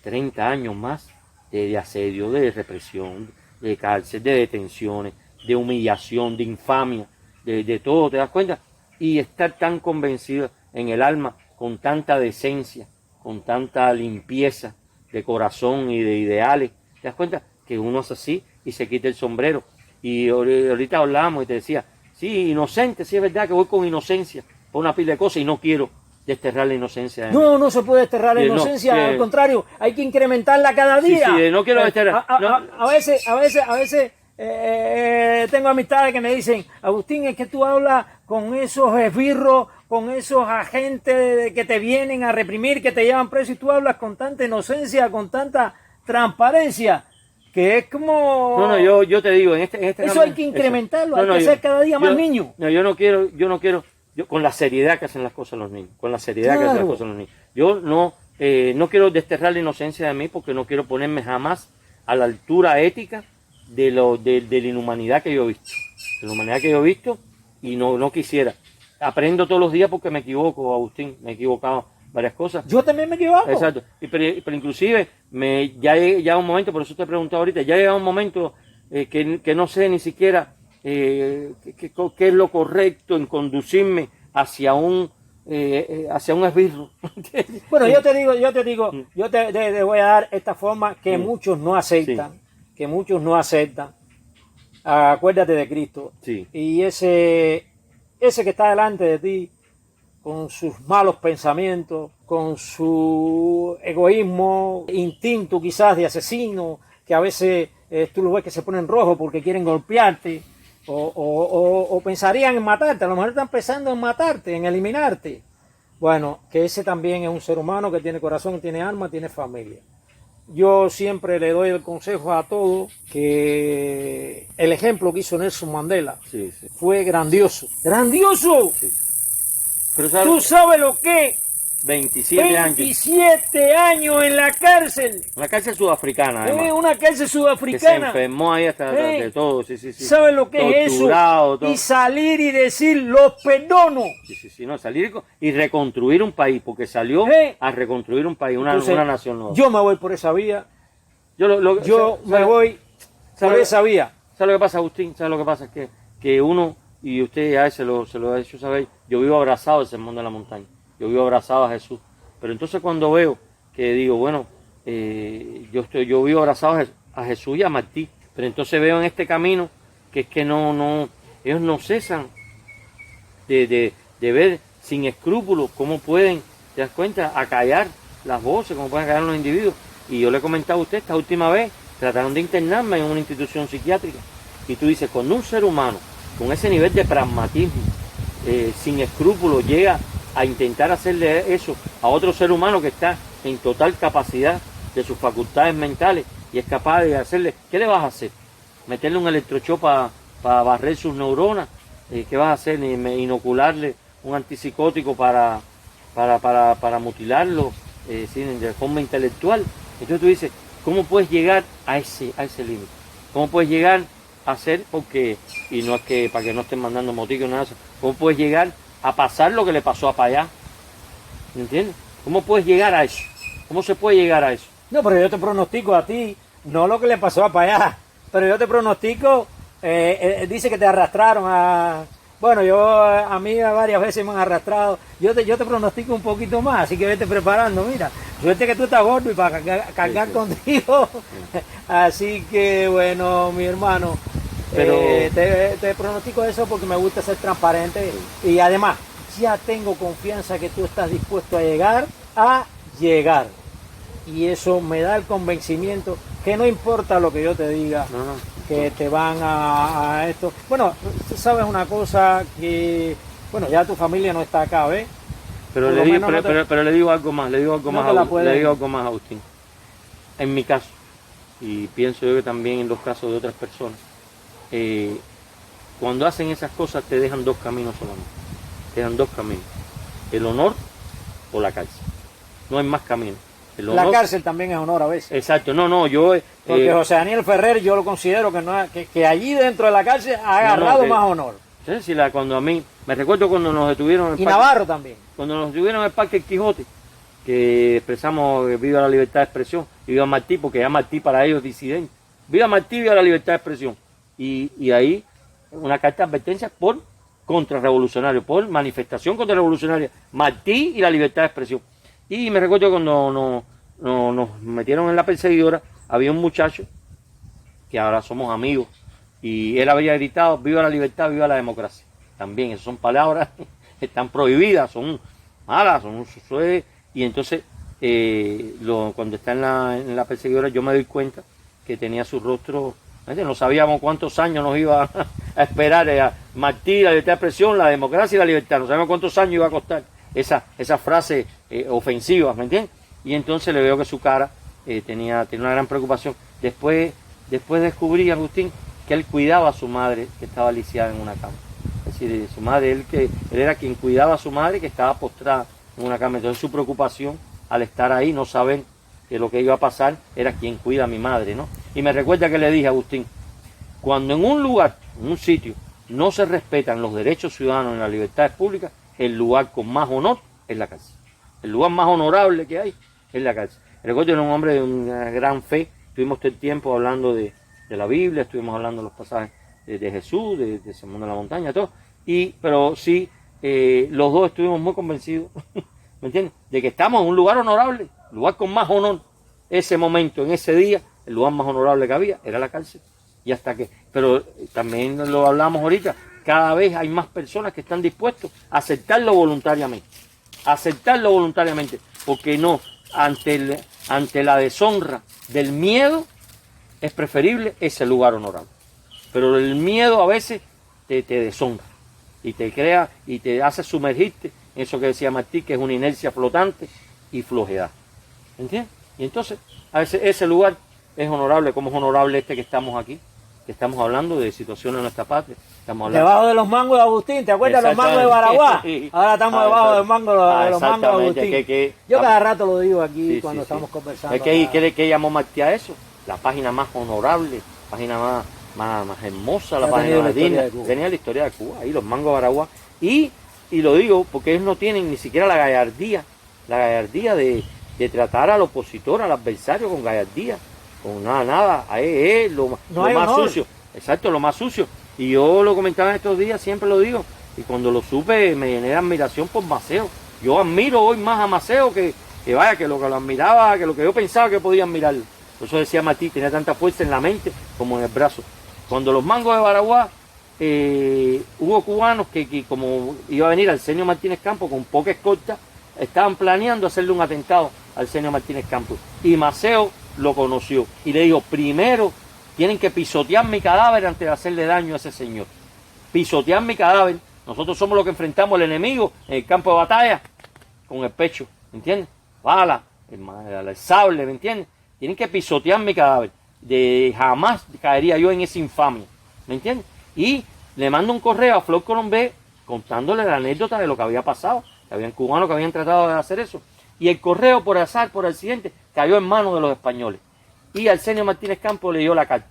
30 años más de asedio, de represión, de cárcel, de detenciones, de humillación, de infamia, de todo, ¿te das cuenta? Y estar tan convencido en el alma, con tanta decencia, con tanta limpieza de corazón y de ideales, ¿te das cuenta? Que uno es así y se quita el sombrero. Y ahorita hablábamos y te decía, sí, inocente, sí es verdad que voy con inocencia por una pila de cosas y no quiero desterrar la inocencia. No, no se puede desterrar la inocencia, al contrario, hay que incrementarla cada día. Sí, no quiero desterrar. A veces tengo amistades que me dicen, Agustín, es que tú hablas con esos esbirros, con esos agentes que te vienen a reprimir, que te llevan preso, y tú hablas con tanta inocencia, con tanta transparencia, que es como... No, yo te digo, en este eso hay que incrementarlo, hay que hacer cada día más niños. No, yo no quiero, con la seriedad que hacen las cosas los niños, con la seriedad que hacen las cosas los niños. Yo no quiero desterrar la inocencia de mí porque no quiero ponerme jamás a la altura ética de la inhumanidad que yo he visto. De la humanidad que yo he visto y no quisiera. Aprendo todos los días porque me equivoco, Agustín, me he equivocado varias cosas. Yo también me equivoco. Exacto. Pero inclusive ya llega un momento, por eso te he preguntado ahorita, ya llega un momento que no sé ni siquiera qué es lo correcto en conducirme hacia un esbirro. Bueno, yo te digo, yo te voy a dar esta forma que muchos no aceptan, que muchos no aceptan. Acuérdate de Cristo. Sí. Y ese que está delante de ti, con sus malos pensamientos, con su egoísmo, instinto quizás de asesino, que a veces tú lo ves que se ponen rojos porque quieren golpearte, o pensarían en matarte, a lo mejor están pensando en matarte, en eliminarte. Bueno, que ese también es un ser humano que tiene corazón, tiene alma, tiene familia. Yo siempre le doy el consejo a todos que el ejemplo que hizo Nelson Mandela fue grandioso. ¡Grandioso! Sí. Pero ¿tú sabes lo que? 27 años. 27 años en la cárcel. Una cárcel sudafricana, además. Una cárcel Que se sudafricana. enfermó ahí hasta de todo, sí. ¿Sabes lo que es eso? Todo. Y salir y decir, los perdono. Sí, no, salir y reconstruir un país, porque salió a reconstruir un país, una nación nueva. Yo me voy por esa vía. Yo me voy por esa vía. ¿Sabes lo que pasa, Agustín? ¿Sabes lo que pasa? Es que uno, y usted ya se lo ha hecho saber, yo vivo abrazado al sermón de la montaña. Yo vivo abrazado a Jesús. Pero entonces cuando veo que digo, bueno, yo vivo abrazado a Jesús y a Martí. Pero entonces veo en este camino que es que ellos no cesan de ver sin escrúpulos cómo pueden, ¿te das cuenta?, acallar las voces, cómo pueden acallar los individuos. Y yo le he comentado a usted, esta última vez trataron de internarme en una institución psiquiátrica. Y tú dices, cuando un ser humano con ese nivel de pragmatismo, sin escrúpulos, llega a intentar hacerle eso a otro ser humano que está en total capacidad de sus facultades mentales y es capaz de hacerle, ¿qué le vas a hacer? ¿Meterle un electrochoc para barrer sus neuronas? ¿Qué vas a hacer? ¿Inocularle un antipsicótico para mutilarlo de forma intelectual? Entonces tú dices, ¿cómo puedes llegar a ese límite? ¿Cómo puedes llegar a hacer? Porque, y no es que para que no estén mandando moticos nada de eso, ¿cómo puedes llegar a pasar lo que le pasó a Payá? ¿Me entiendes? ¿Cómo puedes llegar a eso? ¿Cómo se puede llegar a eso? No, pero yo te pronostico a ti, no lo que le pasó a Payá, pero yo te pronostico, dice que te arrastraron a... Bueno, a mí varias veces me han arrastrado, yo te pronostico un poquito más, así que vete preparando, mira, suerte que tú estás gordo y para cargar contigo, así que bueno, mi hermano, pero te pronostico eso porque me gusta ser transparente y además ya tengo confianza que tú estás dispuesto a llegar y eso me da el convencimiento que no importa lo que yo te diga, que te van a esto. Bueno, tú sabes una cosa que, bueno, ya tu familia no está acá, ¿ves? Pero le digo algo más, le digo algo más, Agustín. En mi caso, y pienso yo que también en los casos de otras personas, cuando hacen esas cosas te dejan dos caminos solamente. Te dejan dos caminos. el honor o la cárcel. No hay más camino. El La honor, cárcel también es honor a veces. exacto, no, yo... Porque José Daniel Ferrer yo lo considero que, no, que allí dentro de la cárcel ha agarrado más honor. Sí, cuando a mí, me recuerdo cuando nos detuvieron en el Y parque, Navarro también. cuando nos detuvieron en el Parque El Quijote, que expresamos viva la libertad de expresión, y viva Martí, porque ya Martí para ellos es disidente. Viva Martí, viva la libertad de expresión. Y ahí una carta de advertencia por contrarrevolucionario, por manifestación contrarrevolucionaria, Martí y la libertad de expresión. Y me recuerdo cuando nos metieron en la perseguidora, había un muchacho que ahora somos amigos, y él había gritado, viva la libertad, viva la democracia. También, esas son palabras que están prohibidas, son malas, y entonces cuando está en la perseguidora yo me doy cuenta que tenía su rostro, no sabíamos cuántos años nos iba a esperar Martí, la libertad de expresión, la democracia y la libertad, no sabíamos cuántos años iba a costar esa frase ofensiva, ¿me entiendes? Y entonces le veo que su cara tenía una gran preocupación. Después descubrí, Agustín, que él cuidaba a su madre que estaba lisiada en una cama. Es decir, su madre, él era quien cuidaba a su madre que estaba postrada en una cama. Entonces su preocupación al estar ahí, no saber que lo que iba a pasar, era quien cuida a mi madre, ¿no? Y me recuerda que le dije a Agustín, cuando en un lugar, en un sitio, no se respetan los derechos ciudadanos y las libertades públicas, el lugar con más honor es la cárcel. El lugar más honorable que hay es la cárcel. Recuerdo que era un hombre de una gran fe, estuvimos todo el tiempo hablando de la Biblia, estuvimos hablando de los pasajes de Jesús, de Sermón de la Montaña, todo. Pero sí, los dos estuvimos muy convencidos, ¿me entiendes?, de que estamos en un lugar honorable, el lugar con más honor. Ese momento, en ese día, el lugar más honorable que había era la cárcel. Y hasta que, pero también lo hablamos ahorita, cada vez hay más personas que están dispuestos a aceptarlo voluntariamente. Porque no, ante la deshonra del miedo, es preferible ese lugar honorable. Pero el miedo a veces te deshonra y te crea y te hace sumergirte en eso que decía Martí, que es una inercia flotante y flojedad. ¿Entiendes? Y entonces, a veces ese lugar es honorable, como es honorable este que estamos aquí, que estamos hablando de situaciones de nuestra patria. Estamos hablando... Debajo de los mangos de Agustín, ¿te acuerdas de los mangos de Baraguá? Ahora estamos debajo de los mangos de Agustín. Yo cada rato lo digo aquí cuando estamos conversando. ¿Qué llamó Martí a eso? La página más honorable, página más hermosa, la página más digna. Tenía la historia de Cuba, ahí los mangos de Baraguá. Y lo digo porque ellos no tienen ni siquiera la gallardía de tratar al opositor, al adversario con gallardía, con nada, lo más sucio. Exacto, lo más sucio. Y yo lo comentaba en estos días, siempre lo digo, y cuando lo supe me llené de admiración por Maceo. Yo admiro hoy más a Maceo que lo admiraba, que lo que yo pensaba que podía admirarlo. Por eso decía Martí, tenía tanta fuerza en la mente como en el brazo. Cuando los mangos de Baraguá, hubo cubanos que como iba a venir Arsenio Martínez Campos con poca escolta, estaban planeando hacerle un atentado a Arsenio Martínez Campos. Y Maceo lo conoció y le dijo, primero tienen que pisotear mi cadáver antes de hacerle daño a ese señor. Pisotear mi cadáver. Nosotros somos los que enfrentamos al enemigo en el campo de batalla con el pecho, ¿me entiendes? Bala, el sable, ¿me entiendes? Tienen que pisotear mi cadáver. Jamás caería yo en esa infamia, ¿me entiendes? Y le mando un correo a Flor Colombé contándole la anécdota de lo que había pasado, que habían cubanos que habían tratado de hacer eso. Y el correo, por azar, por accidente, cayó en manos de los españoles. Y Arsenio Martínez Campos le dio la carta.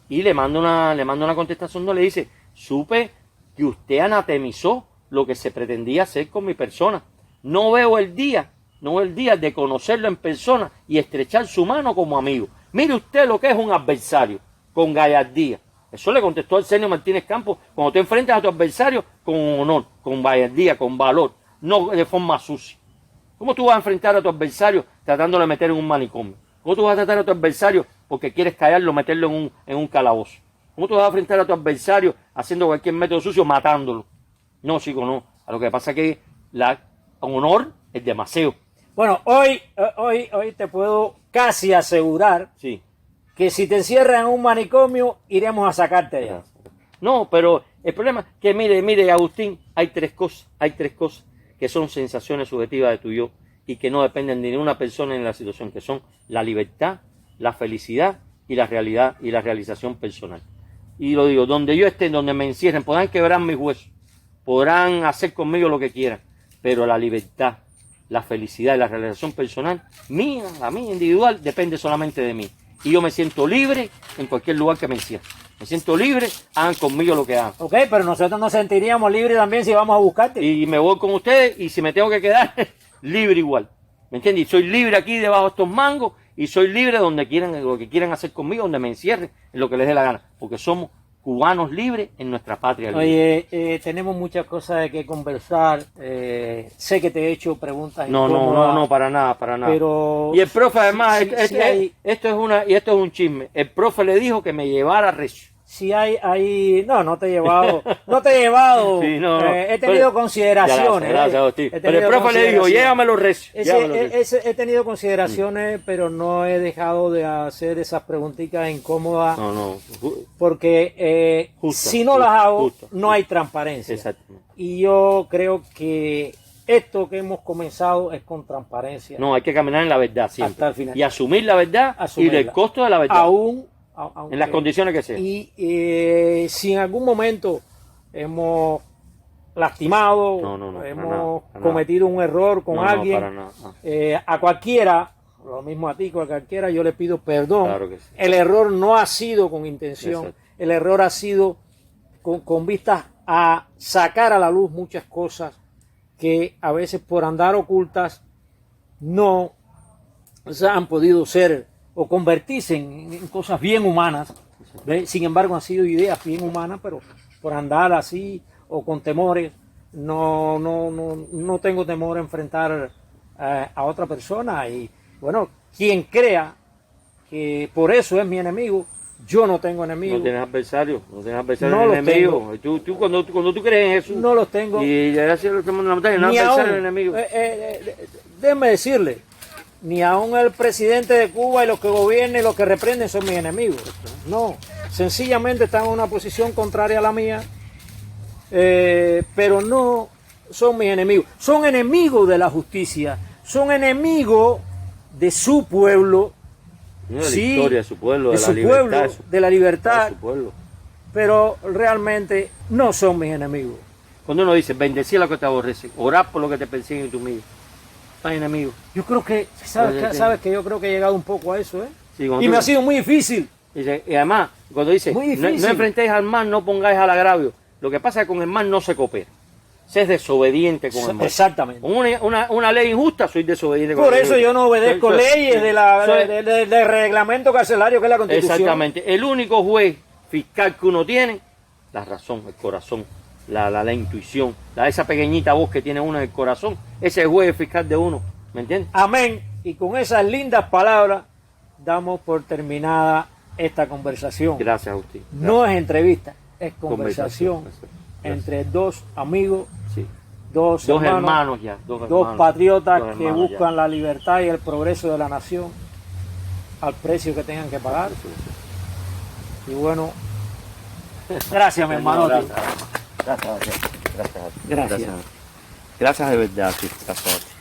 Y le manda una contestación donde le dice, supe que usted anatemizó lo que se pretendía hacer con mi persona. No veo el día de conocerlo en persona y estrechar su mano como amigo. Mire usted lo que es un adversario, con gallardía. Eso le contestó Arsenio Martínez Campos, cuando te enfrentas a tu adversario con honor, con gallardía, con valor, no de forma sucia. ¿Cómo tú vas a enfrentar a tu adversario tratándolo de meter en un manicomio? ¿Cómo tú vas a tratar a tu adversario porque quieres callarlo, meterlo en un calabozo? ¿Cómo tú vas a enfrentar a tu adversario haciendo cualquier método sucio, matándolo? No, chico, no. A lo que pasa es que el honor es de Maceo. Bueno, hoy te puedo casi asegurar que si te encierran en un manicomio, iremos a sacarte allá. No, pero el problema es que, mire, Agustín, hay tres cosas que son sensaciones subjetivas de tu yo y que no dependen de ninguna persona en la situación, que son la libertad, la felicidad y la realidad y la realización personal. Y lo digo, donde yo esté, donde me encierren, podrán quebrar mis huesos, podrán hacer conmigo lo que quieran, pero la libertad, la felicidad y la realización personal, mía, la mía individual, depende solamente de mí. Y yo me siento libre en cualquier lugar que me encierre. Me siento libre, hagan conmigo lo que hagan. Ok, pero nosotros nos sentiríamos libres también si vamos a buscarte. Y me voy con ustedes y si me tengo que quedar, libre igual. ¿Me entiendes? Y soy libre aquí debajo de estos mangos y soy libre donde quieran, lo que quieran hacer conmigo, donde me encierren, en lo que les dé la gana. Porque somos cubanos libres en nuestra patria libre. Oye, tenemos muchas cosas de que conversar. Sé que te he hecho preguntas No, incómodas, para nada, para nada. pero Y el profe además, si hay- esto es un chisme. El profe le dijo que me llevara recio. si hay, no te he llevado, no te he llevado. Sí, no. He tenido consideraciones. Gracias, Agustín. He Pero el tenido profe le dijo, consideraciones. llévamelo recio. llévamelo recio. He tenido consideraciones, pero no he dejado de hacer esas preguntitas incómodas, No. porque Justa, si no las hago, justa, no hay transparencia. Exactamente. Y yo creo que esto que hemos comenzado es con transparencia. No, hay que caminar en la verdad siempre. Hasta el final. Y asumir la verdad Asumirla. y del costo de la verdad. Aunque- en las condiciones que sea. Y si en algún momento hemos lastimado, No, para hemos nada, para cometido un error con No, alguien, para nada. a cualquiera, lo mismo a ti, a cualquiera, yo le pido perdón. Claro que sí. El error no ha sido con intención, Exacto. el error ha sido con vistas a sacar a la luz muchas cosas que a veces por andar ocultas no se han podido ser o convertirse en cosas bien humanas. ¿Ves? Sin embargo, han sido ideas bien humanas, pero por andar así o con temores, no tengo temor a enfrentar a otra persona. Y bueno, quien crea que por eso es mi enemigo, yo no tengo enemigos. No tienes adversario, No ni los enemigo. Cuando tú crees en Jesús, No los tengo. y gracias a lo que en la montaña, no Ni adversario aún, ni enemigo. déjeme decirle, ni aún el presidente de Cuba y los que gobiernan y los que reprenden son mis enemigos. No, sencillamente están en una posición contraria a la mía, pero no son mis enemigos. Son enemigos de la justicia, son enemigos de su pueblo, No, de la sí, historia de su pueblo, de, de la su libertad, pueblo, de la libertad, de su pueblo. pero realmente no son mis enemigos. Cuando uno dice, bendecir a los que te aborrecen, orar por los que te persiguen y te humillan, no hay enemigos. Yo creo que, sabes que yo creo que he llegado un poco a eso, ¿eh? Sí, cuando Y tú- me ha sido muy difícil. Dice, y además, cuando dice, Muy no difícil. enfrentéis al mal, no pongáis al agravio. Lo que pasa es que con el mal no se coopera. Se es desobediente con el mal. Exactamente. Con una ley injusta, soy desobediente con Por la eso ley yo no obedezco Soy- leyes soy- del reglamento carcelario que es la Constitución. Exactamente. El único juez fiscal que uno tiene, la razón, el corazón, la intuición, esa pequeñita voz que tiene uno en el corazón, ese juez fiscal de uno. ¿Me entiendes? Amén. Y con esas lindas palabras damos por terminada esta conversación. Gracias, Agustín. No es entrevista, es conversación Gracias. entre dos amigos, Sí. dos Dos hermanos, hermanos ya. Dos dos patriotas dos que hermanos buscan ya. la libertad y el progreso de la nación al precio que tengan que pagar. Y bueno, gracias mi hermano. Gracias. Gracias. Gracias. Gracias de verdad, sí. Gracias a ti.